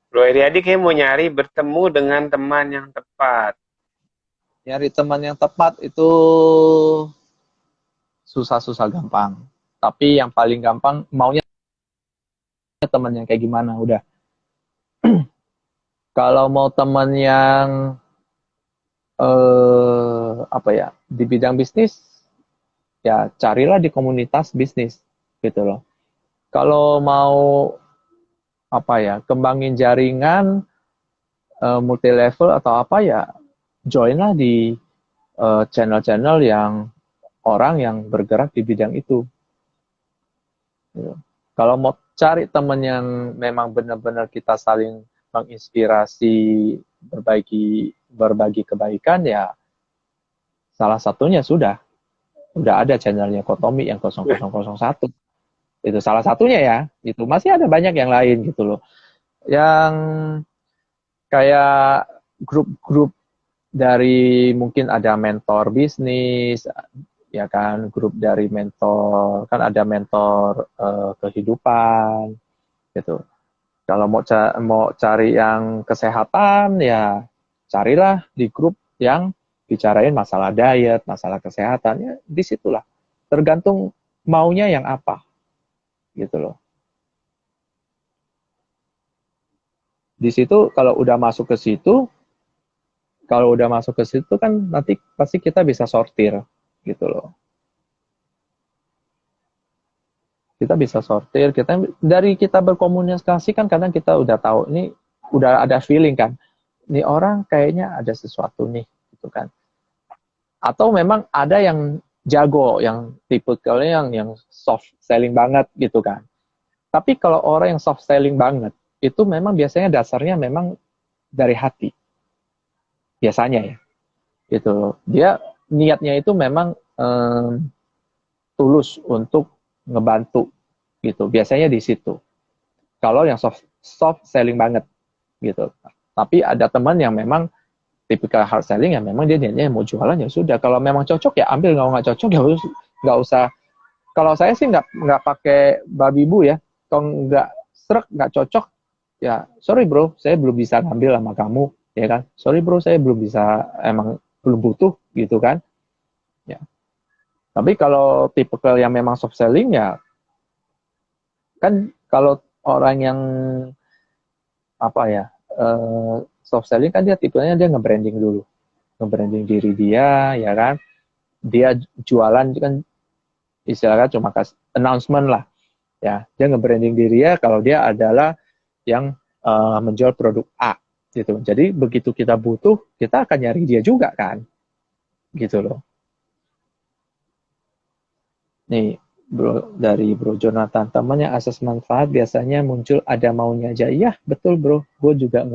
Bro Eriadi kayak mau nyari bertemu dengan teman yang tepat. Nyari teman yang tepat itu susah-susah gampang, tapi yang paling gampang maunya teman yang kayak gimana udah. Kalau mau teman yang apa ya, di bidang bisnis, ya carilah di komunitas bisnis, gitu loh. Kalau mau apa ya, kembangin jaringan multi level atau apa ya, joinlah di channel-channel yang orang yang bergerak di bidang itu, gitu. Kalau mau cari teman yang memang benar-benar kita saling menginspirasi, berbagi kebaikan, ya salah satunya udah ada channelnya Kotomi yang 0001. Itu salah satunya ya. Itu masih ada banyak yang lain gitu loh. Yang kayak grup-grup dari, mungkin ada mentor bisnis, ya kan, grup dari mentor, kan ada mentor kehidupan gitu. Kalau mau cari yang kesehatan, ya carilah di grup yang bicarain masalah diet, masalah kesehatan, ya disitulah. Tergantung maunya yang apa, gitu loh. Di situ kalau udah masuk ke situ kan nanti pasti kita bisa sortir, gitu loh. Kita bisa sortir, dari kita berkomunikasi kan kadang kita udah tahu, ini udah ada feeling kan, ini orang kayaknya ada sesuatu nih, gitu kan. Atau memang ada yang jago, yang tipikalnya yang soft selling banget gitu kan. Tapi kalau orang yang soft selling banget, itu memang biasanya dasarnya memang dari hati. Biasanya ya. Gitu. Dia niatnya itu memang tulus untuk ngebantu gitu. Biasanya di situ. Kalau yang soft selling banget gitu. Tapi ada teman yang memang tipikal hard selling, yang memang dia niatnya mau jualan, ya sudah. Kalau memang cocok ya ambil, kalau nggak cocok ya nggak usah. Kalau saya sih nggak pakai babi bu ya. Kalau nggak serak, nggak cocok, ya sorry bro, saya belum bisa ngambil sama kamu, ya kan. Sorry bro, saya belum bisa, emang belum butuh, gitu kan. Ya. Tapi kalau tipikal yang memang soft selling, ya kan, kalau orang yang apa ya, soft selling kan dia tipenya dia nge-branding dulu, nge-branding diri dia, ya kan. Dia jualan kan istilahnya cuma kasih announcement lah, ya. Dia nge-branding diri ya kalau dia adalah yang menjual produk A, gitu. Jadi begitu kita butuh, kita akan nyari dia juga kan, gitu loh. Nih bro, dari Bro Jonathan, teman yang asas manfaat biasanya muncul ada maunya aja. Iya betul bro, gue juga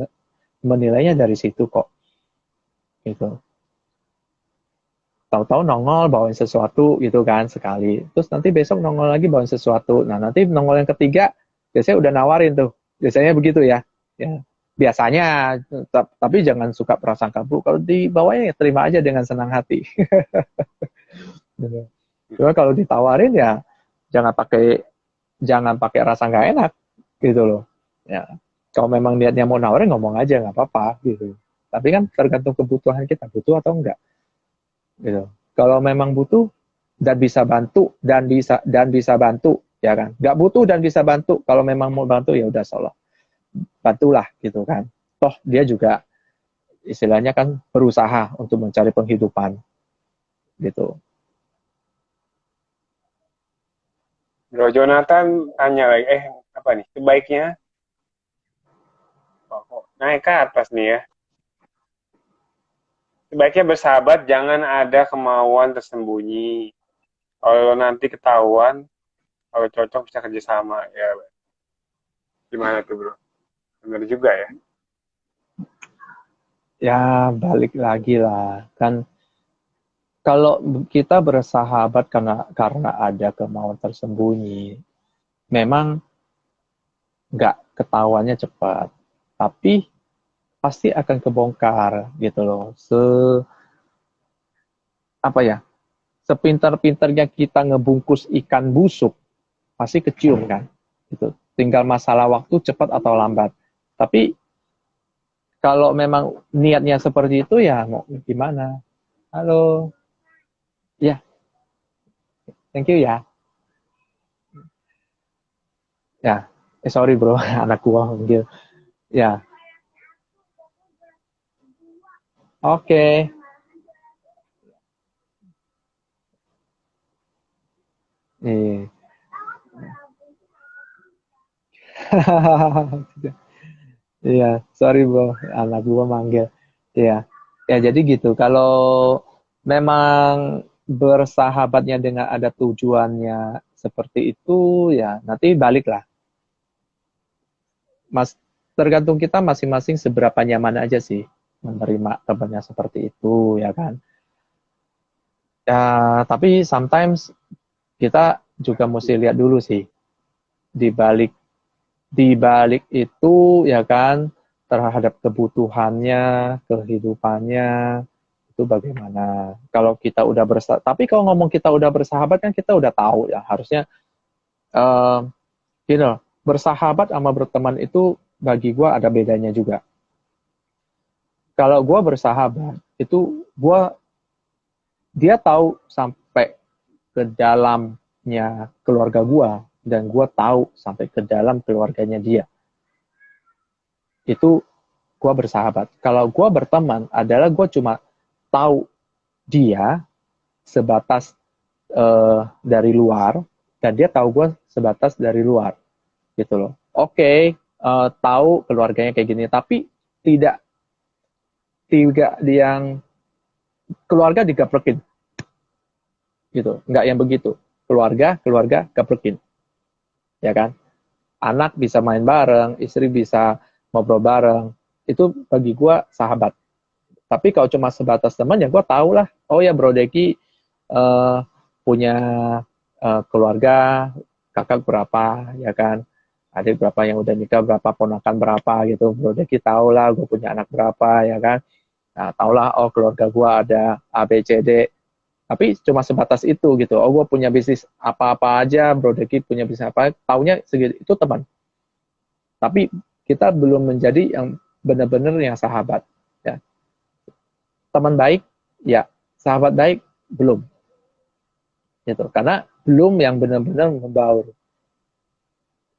menilainya dari situ kok, gitu. tahu-tahu nongol bawain sesuatu gitu kan sekali. Terus nanti besok nongol lagi bawain sesuatu. Nah, nanti nongol yang ketiga biasanya udah nawarin tuh. Biasanya begitu ya. Ya. Biasanya, tapi jangan suka prasangka buruk. Kalau dibawain ya terima aja dengan senang hati. Gitu. Cuma kalau ditawarin ya jangan pakai rasa nggak enak gitu loh. Ya, kalau memang niatnya mau nawarin ngomong aja nggak apa-apa gitu. Tapi kan tergantung kebutuhan kita, butuh atau enggak gitu. Kalau memang butuh dan bisa bantu dan bisa bantu ya kan. Nggak butuh dan bisa bantu, kalau memang mau bantu ya udah solo. Bantulah gitu kan. Toh dia juga istilahnya kan berusaha untuk mencari penghidupan gitu. Bro Jonathan tanya lagi, apa nih? Sebaiknya, kok naik ke atas nih ya. Sebaiknya bersahabat, jangan ada kemauan tersembunyi. Kalau nanti ketahuan, kalau cocok bisa kerjasama. Ya, gimana tuh bro? Bener juga ya. Ya balik lagi lah kan, kalau kita bersahabat karena ada kemauan tersembunyi, memang nggak ketahuannya cepat, tapi pasti akan kebongkar gitu loh. Apa ya? Sepintar-pintarnya kita ngebungkus ikan busuk, pasti kecium kan? Gitu. Tinggal masalah waktu cepat atau lambat. Tapi kalau memang niatnya seperti itu ya mau gimana? Halo, ya, thank you ya. Ya, sorry bro, anak gua manggil. Ya, oke. Nih. Iya, sorry bro, anak gua manggil. Iya, ya jadi gitu. Kalau memang bersahabatnya dengan ada tujuannya seperti itu, ya nanti baliklah. Mas, tergantung kita masing-masing seberapa nyaman aja sih menerima temannya seperti itu, ya kan. Ya, tapi sometimes kita juga mesti lihat dulu sih di balik itu ya kan, terhadap kebutuhannya, kehidupannya itu bagaimana. Kalau kita udah bersahabat, tapi kalau ngomong kita udah bersahabat kan kita udah tahu ya harusnya, eh you know, bersahabat sama berteman itu bagi gue ada bedanya juga. Kalau gue bersahabat itu dia tahu sampai ke dalamnya keluarga gue, dan gue tahu sampai ke dalam keluarganya dia. Itu gue bersahabat. Kalau gue berteman adalah gue cuma tahu dia sebatas dari luar, dan dia tahu gue sebatas dari luar gitu loh. Oke, tahu keluarganya kayak gini, tapi tidak tidak yang keluarga digaplekin gitu, nggak yang begitu. Keluarga gaplekin, ya kan. Anak bisa main bareng, istri bisa ngobrol bareng, itu bagi gue sahabat. Tapi kalau cuma sebatas teman ya gue tau lah, oh ya Bro Deki punya keluarga, kakak berapa ya kan, adik berapa yang udah nikah, berapa ponakan berapa gitu. Bro Deki tau lah gue punya anak berapa ya kan. Nah tau lah, oh keluarga gue ada A B C D. Tapi cuma sebatas itu gitu. Oh gue punya bisnis apa-apa aja, Bro Deki punya bisnis apa, taunya segitu, itu teman. Tapi kita belum menjadi yang benar-benar yang sahabat ya. Teman baik ya, sahabat baik belum gitu, karena belum yang benar-benar membaur.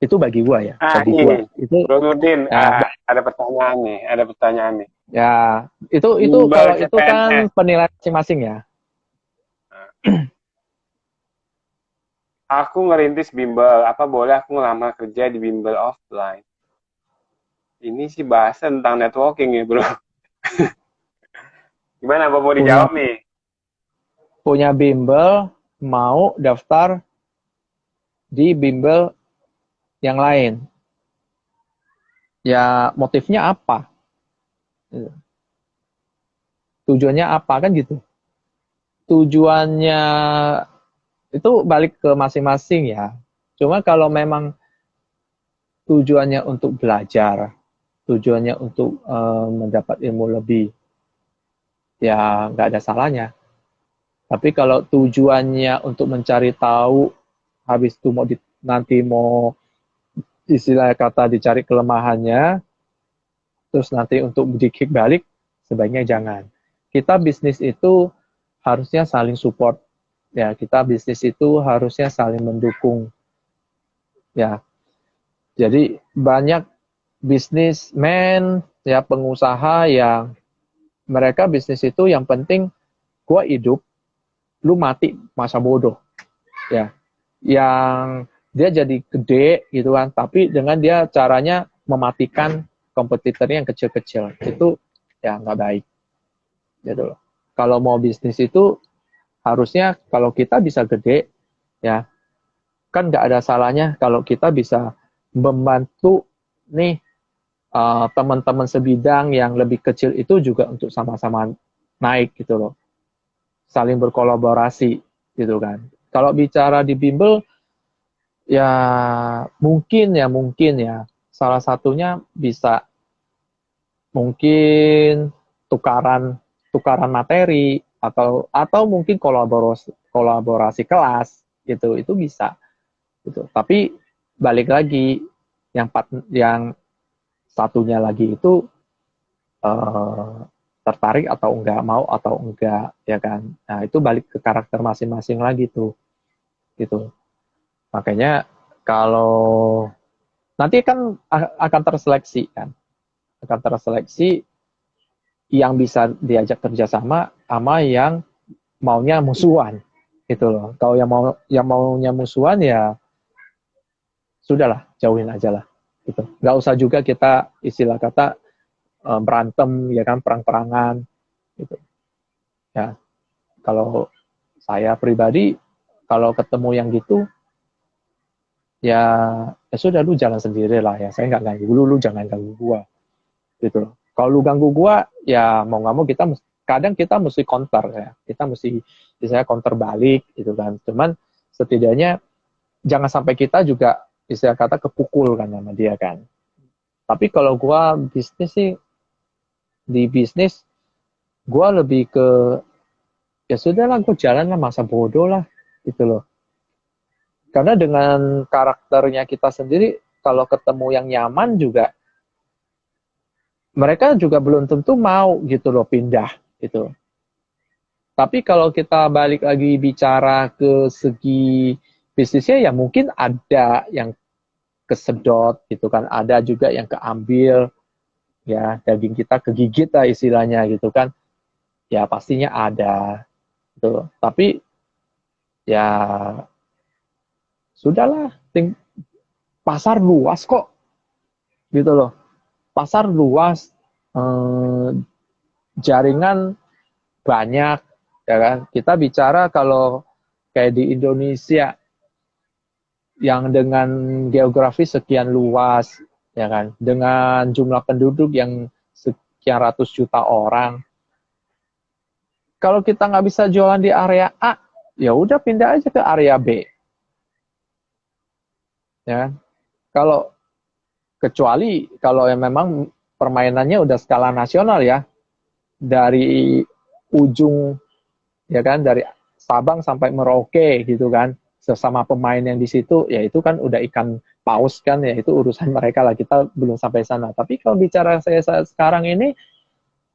Itu bagi gua ya, bagi gua Ini, itu Bro Nurdin, ya. ada pertanyaan nih. Ya itu Bimbel kalau itu kan CPNS. penilaian masing-masing ya. Aku ngerintis bimbel, apa boleh aku ngelamar kerja di bimbel offline? Ini sih bahasa tentang networking ya bro. Gimana, apa mau punya dijawab nih? punya bimbel, mau daftar di bimbel yang lain, ya motifnya apa, tujuannya apa kan gitu. tujuannya itu balik ke masing-masing ya. Cuma kalau memang tujuannya untuk belajar, tujuannya untuk mendapat ilmu lebih, ya nggak ada salahnya. Tapi kalau tujuannya untuk mencari tahu, habis itu nanti mau istilah kata dicari kelemahannya, terus nanti untuk di-kick balik, sebaiknya jangan. Kita bisnis itu harusnya saling support. Ya, kita bisnis itu harusnya saling mendukung. Ya, jadi banyak bisnismen, ya pengusaha yang mereka bisnis itu yang penting gua hidup, lu mati masa bodoh. Ya, yang dia jadi gede gitu kan, tapi dengan dia caranya mematikan kompetitornya yang kecil-kecil, itu ya nggak baik gitu loh. Kalau mau bisnis itu harusnya kalau kita bisa gede, ya kan nggak ada salahnya kalau kita bisa membantu nih teman-teman sebidang yang lebih kecil itu juga untuk sama-sama naik gitu loh, saling berkolaborasi gitu kan. Kalau bicara di bimbel ya mungkin ya salah satunya bisa mungkin tukaran materi atau mungkin kolaborasi kelas gitu, itu bisa gitu. Tapi balik lagi yang satunya lagi itu eh, tertarik atau enggak, mau atau enggak, ya kan. Nah, itu balik ke karakter masing-masing lagi tuh gitu. Makanya kalau nanti kan akan terseleksi kan, akan terseleksi yang bisa diajak kerjasama sama yang maunya musuhan gitu loh. Kalau yang maunya musuhan ya sudahlah, jauhin aja lah gitu. Nggak usah juga kita istilah kata berantem ya kan, perang-perangan gitu. Ya, kalau saya pribadi kalau ketemu yang gitu ya ya sudah, lu jalan sendiri lah ya. Saya nggak ganggu lu jangan ganggu gua gitu loh. Kalau lu ganggu gua ya mau nggak mau kadang kita mesti counter ya. Kita mesti misalnya counter balik gitu kan. Cuman setidaknya jangan sampai kita juga istilah kata kepukul kan sama dia kan. Tapi kalau gua bisnis sih, di bisnis gua lebih ke ya sudahlah, gua jalan lah, masa bodoh lah gitu loh. Karena dengan karakternya kita sendiri, kalau ketemu yang nyaman juga mereka juga belum tentu mau gitu loh pindah gitu. Tapi kalau kita balik lagi bicara ke segi bisnisnya, ya mungkin ada yang kesedot gitu kan, ada juga yang keambil, ya daging kita kegigit lah istilahnya gitu kan, ya pastinya ada gitu. Tapi ya sudahlah, pasar luas kok gitu loh, pasar luas, eh, jaringan banyak ya kan. Kita bicara kalau kayak di Indonesia yang dengan geografi sekian luas ya kan, dengan jumlah penduduk yang sekian ratus juta orang, kalau kita nggak bisa jualan di area A, ya udah pindah aja ke area B ya kan. Kalau kecuali kalau yang memang permainannya udah skala nasional ya, dari ujung ya kan, dari Sabang sampai Merauke gitu kan, sesama pemain yang di situ, ya itu kan udah ikan paus kan, ya itu urusan mereka lah, kita belum sampai sana. Tapi kalau bicara saya sekarang ini,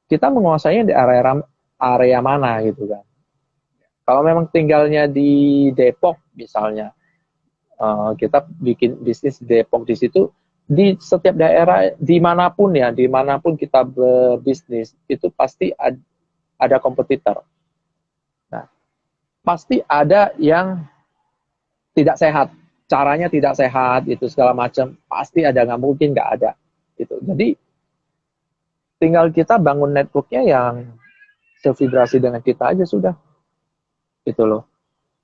kita menguasainya di area mana gitu kan. Kalau memang tinggalnya di Depok misalnya, kita bikin bisnis di Depok, di situ di setiap daerah dimanapun kita berbisnis itu pasti ada kompetitor. Nah, pasti ada yang tidak sehat, caranya tidak sehat, itu segala macam, pasti ada, nggak mungkin nggak ada. Gitu. Jadi tinggal kita bangun networknya yang sevibrasi dengan kita aja sudah, gitu loh.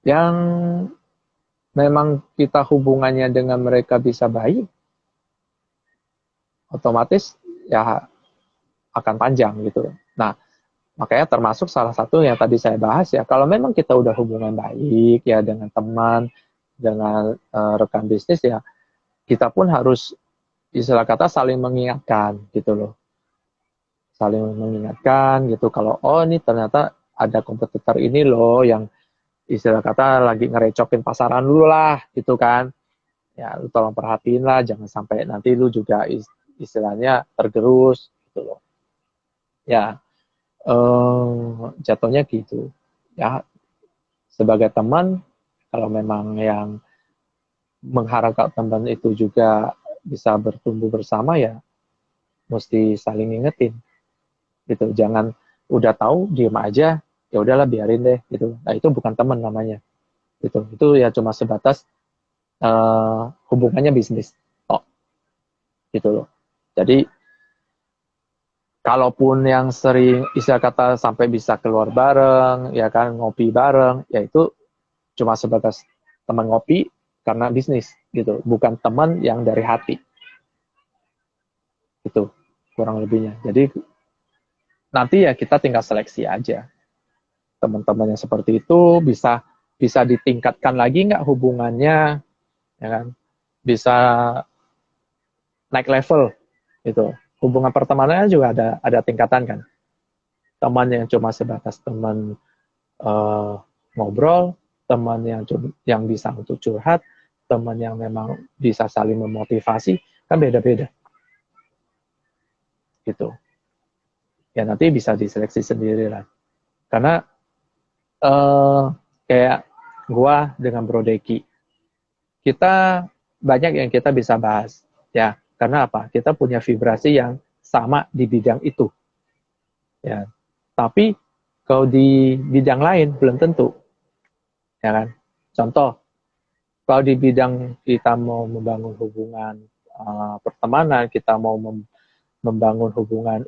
Yang memang kita hubungannya dengan mereka bisa baik, otomatis ya akan panjang gitu. Nah, Makanya termasuk salah satu yang tadi saya bahas ya, kalau memang kita udah hubungan baik ya dengan teman, dengan rekan bisnis ya, kita pun harus istilah kata saling mengingatkan gitu loh. Saling mengingatkan gitu kalau oh ini ternyata ada kompetitor ini loh yang istilah kata lagi ngerecokin pasaran lu lah gitu kan. Ya lu tolong perhatiin lah, jangan sampai nanti lu juga istilahnya tergerus gitu loh. Ya jatuhnya gitu. Ya sebagai teman, kalau memang yang mengharapkan teman itu juga bisa bertumbuh bersama ya mesti saling ngingetin gitu. Jangan udah tahu diem aja, ya udahlah biarin deh gitu. Nah itu bukan teman namanya gitu. Itu ya cuma sebatas hubungannya bisnis. Oh gitu loh. Jadi kalaupun yang sering istilah kata sampai bisa keluar bareng, ya kan ngopi bareng, ya itu cuma sebatas teman ngopi karena bisnis gitu, bukan teman yang dari hati. Itu kurang lebihnya. Jadi nanti ya kita tinggal seleksi aja. Teman-teman yang seperti itu bisa bisa ditingkatkan lagi nggak hubungannya, ya kan? Bisa naik level gitu. Hubungan pertemanannya juga ada tingkatan kan. Teman yang cuma sebatas teman ngobrol, teman yang bisa untuk curhat, teman yang memang bisa saling memotivasi, kan beda-beda gitu. Ya nanti bisa diseleksi sendiri lah. Karena kayak gua dengan Bro Deki, kita banyak yang kita bisa bahas ya. Karena apa? Kita punya vibrasi yang sama di bidang itu. Ya. Tapi kalau di bidang lain belum tentu. Ya kan? Contoh, kalau di bidang kita mau membangun hubungan pertemanan, kita mau membangun hubungan,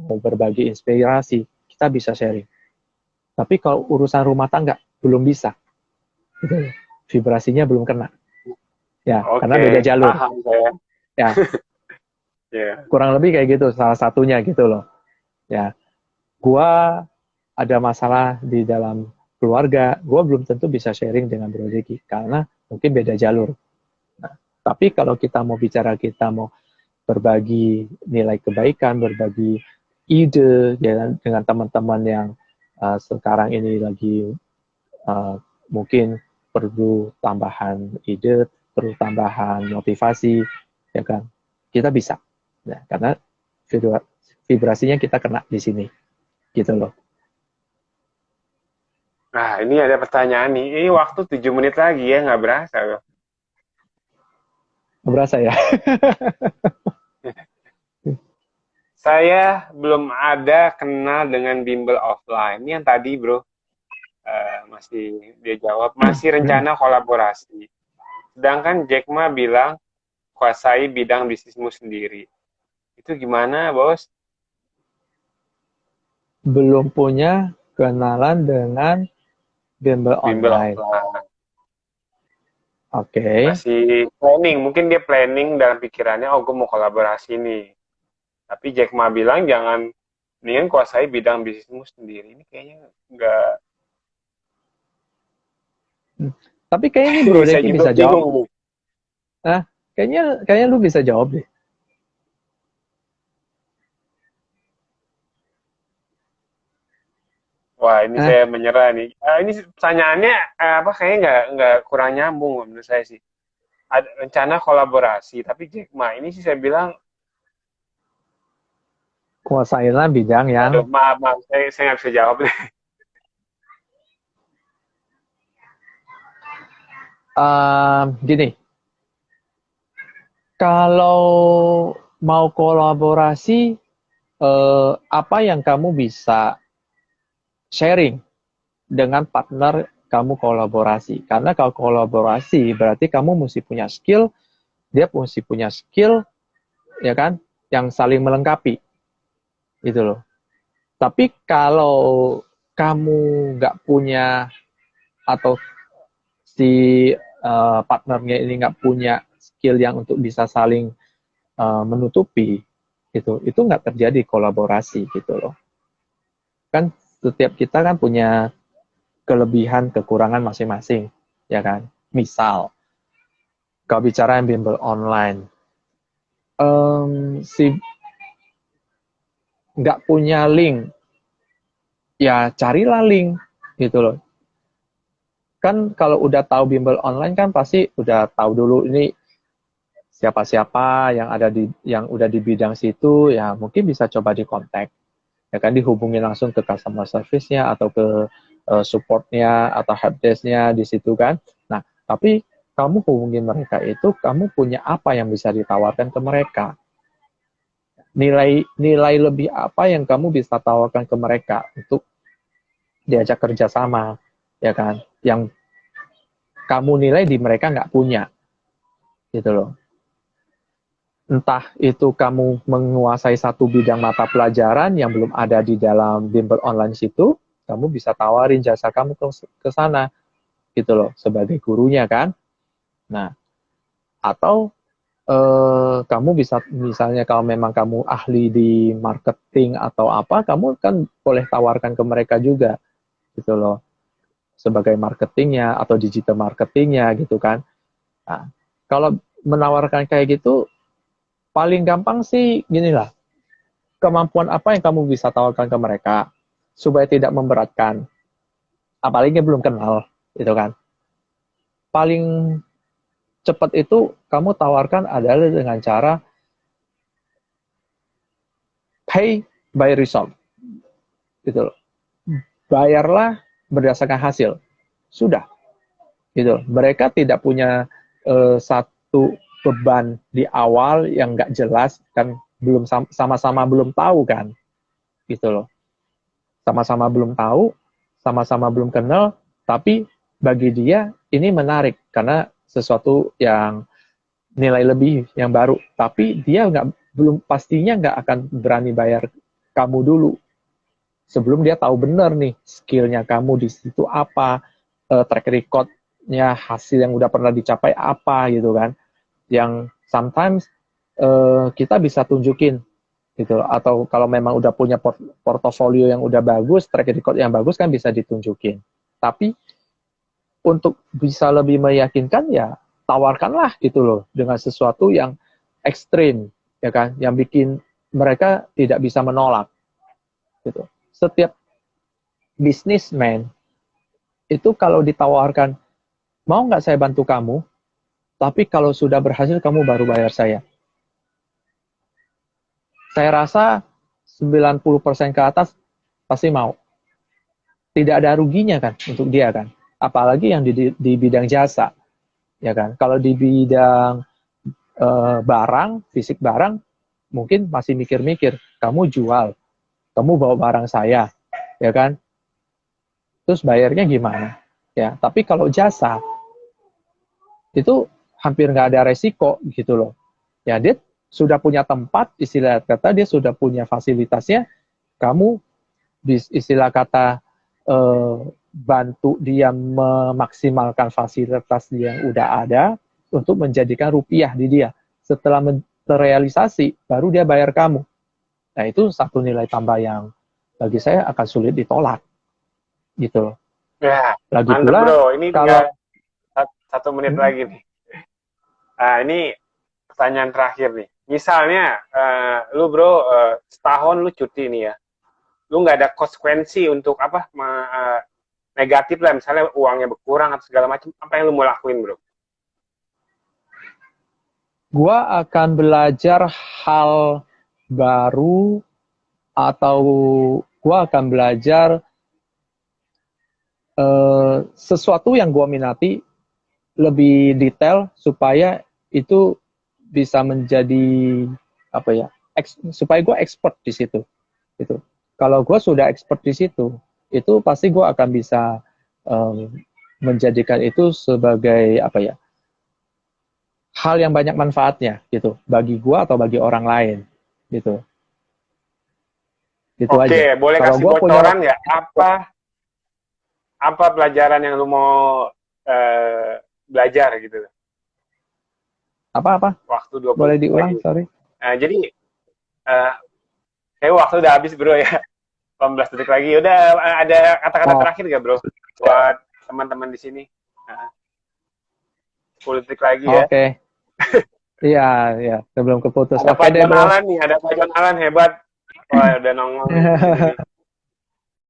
mau berbagi inspirasi, kita bisa sharing. Tapi kalau urusan rumah tangga, belum bisa. Vibrasinya belum kena. Ya, karena beda Oke, jalur. paham saya. Ya, Ya. kurang lebih kayak gitu, salah satunya gitu loh. Ya, gua ada masalah di dalam keluarga, gua belum tentu bisa sharing dengan Bro Zeki, karena mungkin beda jalur. Nah, tapi kalau kita mau bicara, kita mau berbagi nilai kebaikan, berbagi ide ya, dengan teman-teman yang sekarang ini lagi mungkin perlu tambahan ide, perlu tambahan motivasi, ya kan? Kita bisa, ya, karena vibrasinya kita kena di sini, gitu loh. Nah, ini ada pertanyaan nih. Ini waktu 7 menit lagi ya, nggak berasa loh. Berasa ya? Saya belum ada kenal dengan bimbel offline. Ini yang tadi, bro, masih dia jawab, masih rencana kolaborasi. Sedangkan Jack Ma bilang, kuasai bidang bisnismu sendiri. Itu gimana, bos? Belum punya kenalan dengan bimbel Bimbel online. offline. Oke. Masih planning. Mungkin dia planning dalam pikirannya, oh, gue mau kolaborasi nih. Tapi Jack Ma bilang, jangan, mendingan kuasai bidang bisnismu sendiri. Ini kayaknya nggak Tapi kayaknya ini Bro bisa Deki juga bisa jawab. bingung nih. Nah, kayaknya lu bisa jawab deh. Wah, ini Nah, saya menyerah nih. Ini pertanyaannya apa kayaknya nggak kurang nyambung menurut saya sih. Ada rencana kolaborasi, tapi Jack Ma ini sih saya bilang, kuasailah bidang yang aduh maaf, maaf saya nggak bisa jawab deh. gini. Kalau mau kolaborasi, apa yang kamu bisa sharing dengan partner kamu kolaborasi? Karena kalau kolaborasi berarti kamu mesti punya skill, dia mesti punya skill, ya kan, yang saling melengkapi, gitu loh. Tapi kalau kamu nggak punya atau si partnernya ini nggak punya skill yang untuk bisa saling menutupi, itu nggak terjadi kolaborasi gitu loh. Kan setiap kita kan punya kelebihan, kekurangan masing-masing, ya kan? Misal, kalau bicara bimbel online, si nggak punya link, ya carilah link, gitu loh. Kan kalau udah tahu bimbel online kan pasti udah tahu dulu ini siapa-siapa yang udah di bidang situ, ya mungkin bisa coba di kontak, ya kan, dihubungi langsung ke customer service-nya atau ke support-nya atau helpdesk-nya di situ kan. Nah, tapi kamu hubungi mereka itu, kamu punya apa yang bisa ditawarkan ke mereka? Nilai lebih apa yang kamu bisa tawarkan ke mereka untuk diajak kerjasama, ya kan? Yang kamu nilai di mereka nggak punya, gitu loh. Entah itu kamu menguasai satu bidang mata pelajaran yang belum ada di dalam bimbel online situ, kamu bisa tawarin jasa kamu ke sana, gitu loh, sebagai gurunya kan. Nah, atau kamu bisa, misalnya kalau memang kamu ahli di marketing atau apa, kamu kan boleh tawarkan ke mereka juga, gitu loh, sebagai marketingnya atau digital marketingnya, gitu kan. Nah, kalau menawarkan kayak gitu, paling gampang sih gini lah, kemampuan apa yang kamu bisa tawarkan ke mereka supaya tidak memberatkan, apalagi belum kenal, gitu kan. Paling cepat itu kamu tawarkan adalah dengan cara pay by result, gitu loh. Bayarlah berdasarkan hasil, sudah, gitu loh. Mereka tidak punya satu beban di awal yang nggak jelas kan, belum sama-sama belum tahu kan, gitu loh. Sama-sama belum tahu, sama-sama belum kenal, tapi bagi dia ini menarik karena sesuatu yang nilai lebih yang baru, tapi dia belum pastinya nggak akan berani bayar kamu dulu sebelum dia tahu benar nih skillnya kamu di situ apa, track recordnya, hasil yang udah pernah dicapai apa, gitu kan, yang sometimes kita bisa tunjukin, gitu. Atau kalau memang udah punya portofolio yang udah bagus, track record yang bagus kan bisa ditunjukin. Tapi untuk bisa lebih meyakinkan, ya tawarkanlah, gitu loh, dengan sesuatu yang ekstrim, ya kan, yang bikin mereka tidak bisa menolak, gitu. Setiap bisnismen itu kalau ditawarkan, mau nggak saya bantu kamu, tapi kalau sudah berhasil kamu baru bayar saya rasa 90% ke atas pasti mau. Tidak ada ruginya kan untuk dia kan, apalagi yang di bidang jasa, ya kan. Kalau di bidang barang, fisik barang, mungkin masih mikir-mikir, kamu jual, kamu bawa barang saya, ya kan, terus bayarnya gimana, ya. Tapi kalau jasa itu hampir nggak ada resiko, gitu loh, ya. Dia sudah punya tempat, istilah kata dia sudah punya fasilitasnya, kamu istilah kata bantu dia memaksimalkan fasilitas yang udah ada untuk menjadikan rupiah di dia. Setelah terrealisasi, baru dia bayar kamu. Nah, itu satu nilai tambah yang bagi saya akan sulit ditolak, gitu. Ya, Lagi mantep pula bro. Ini kalau tinggal 1 menit lagi nih. Ini pertanyaan terakhir nih. Misalnya, lu bro, setahun lu cuti nih ya. Lu nggak ada konsekuensi untuk apa negatif lah, misalnya uangnya berkurang atau segala macam. Apa yang lu mau lakuin bro? gua akan belajar hal baru, atau gua akan belajar sesuatu yang gua minati lebih detail supaya itu bisa menjadi apa ya, supaya gue expert di situ, gitu. Kalau gue sudah expert di situ, itu pasti gue akan bisa menjadikan itu sebagai apa ya, hal yang banyak manfaatnya, gitu, bagi gue atau bagi orang lain, gitu. Itu aja. Oke, boleh Kalau kasih gue punya bocoran nggak? Apa pelajaran yang lu mau belajar gitu? apa-apa, Waktu 20 boleh menit lagi. diulang, sorry. Jadi, saya waktu udah habis bro ya. 18 detik lagi. Udah ada kata-kata Oh, terakhir gak bro buat teman-teman di sini? 10 detik lagi ya. oke. Iya, iya, sebelum keputus. Ada Oke Pak deh, John bro. Alan nih, ada Pak John Alan hebat. Wah, udah nongol nih di sini nih.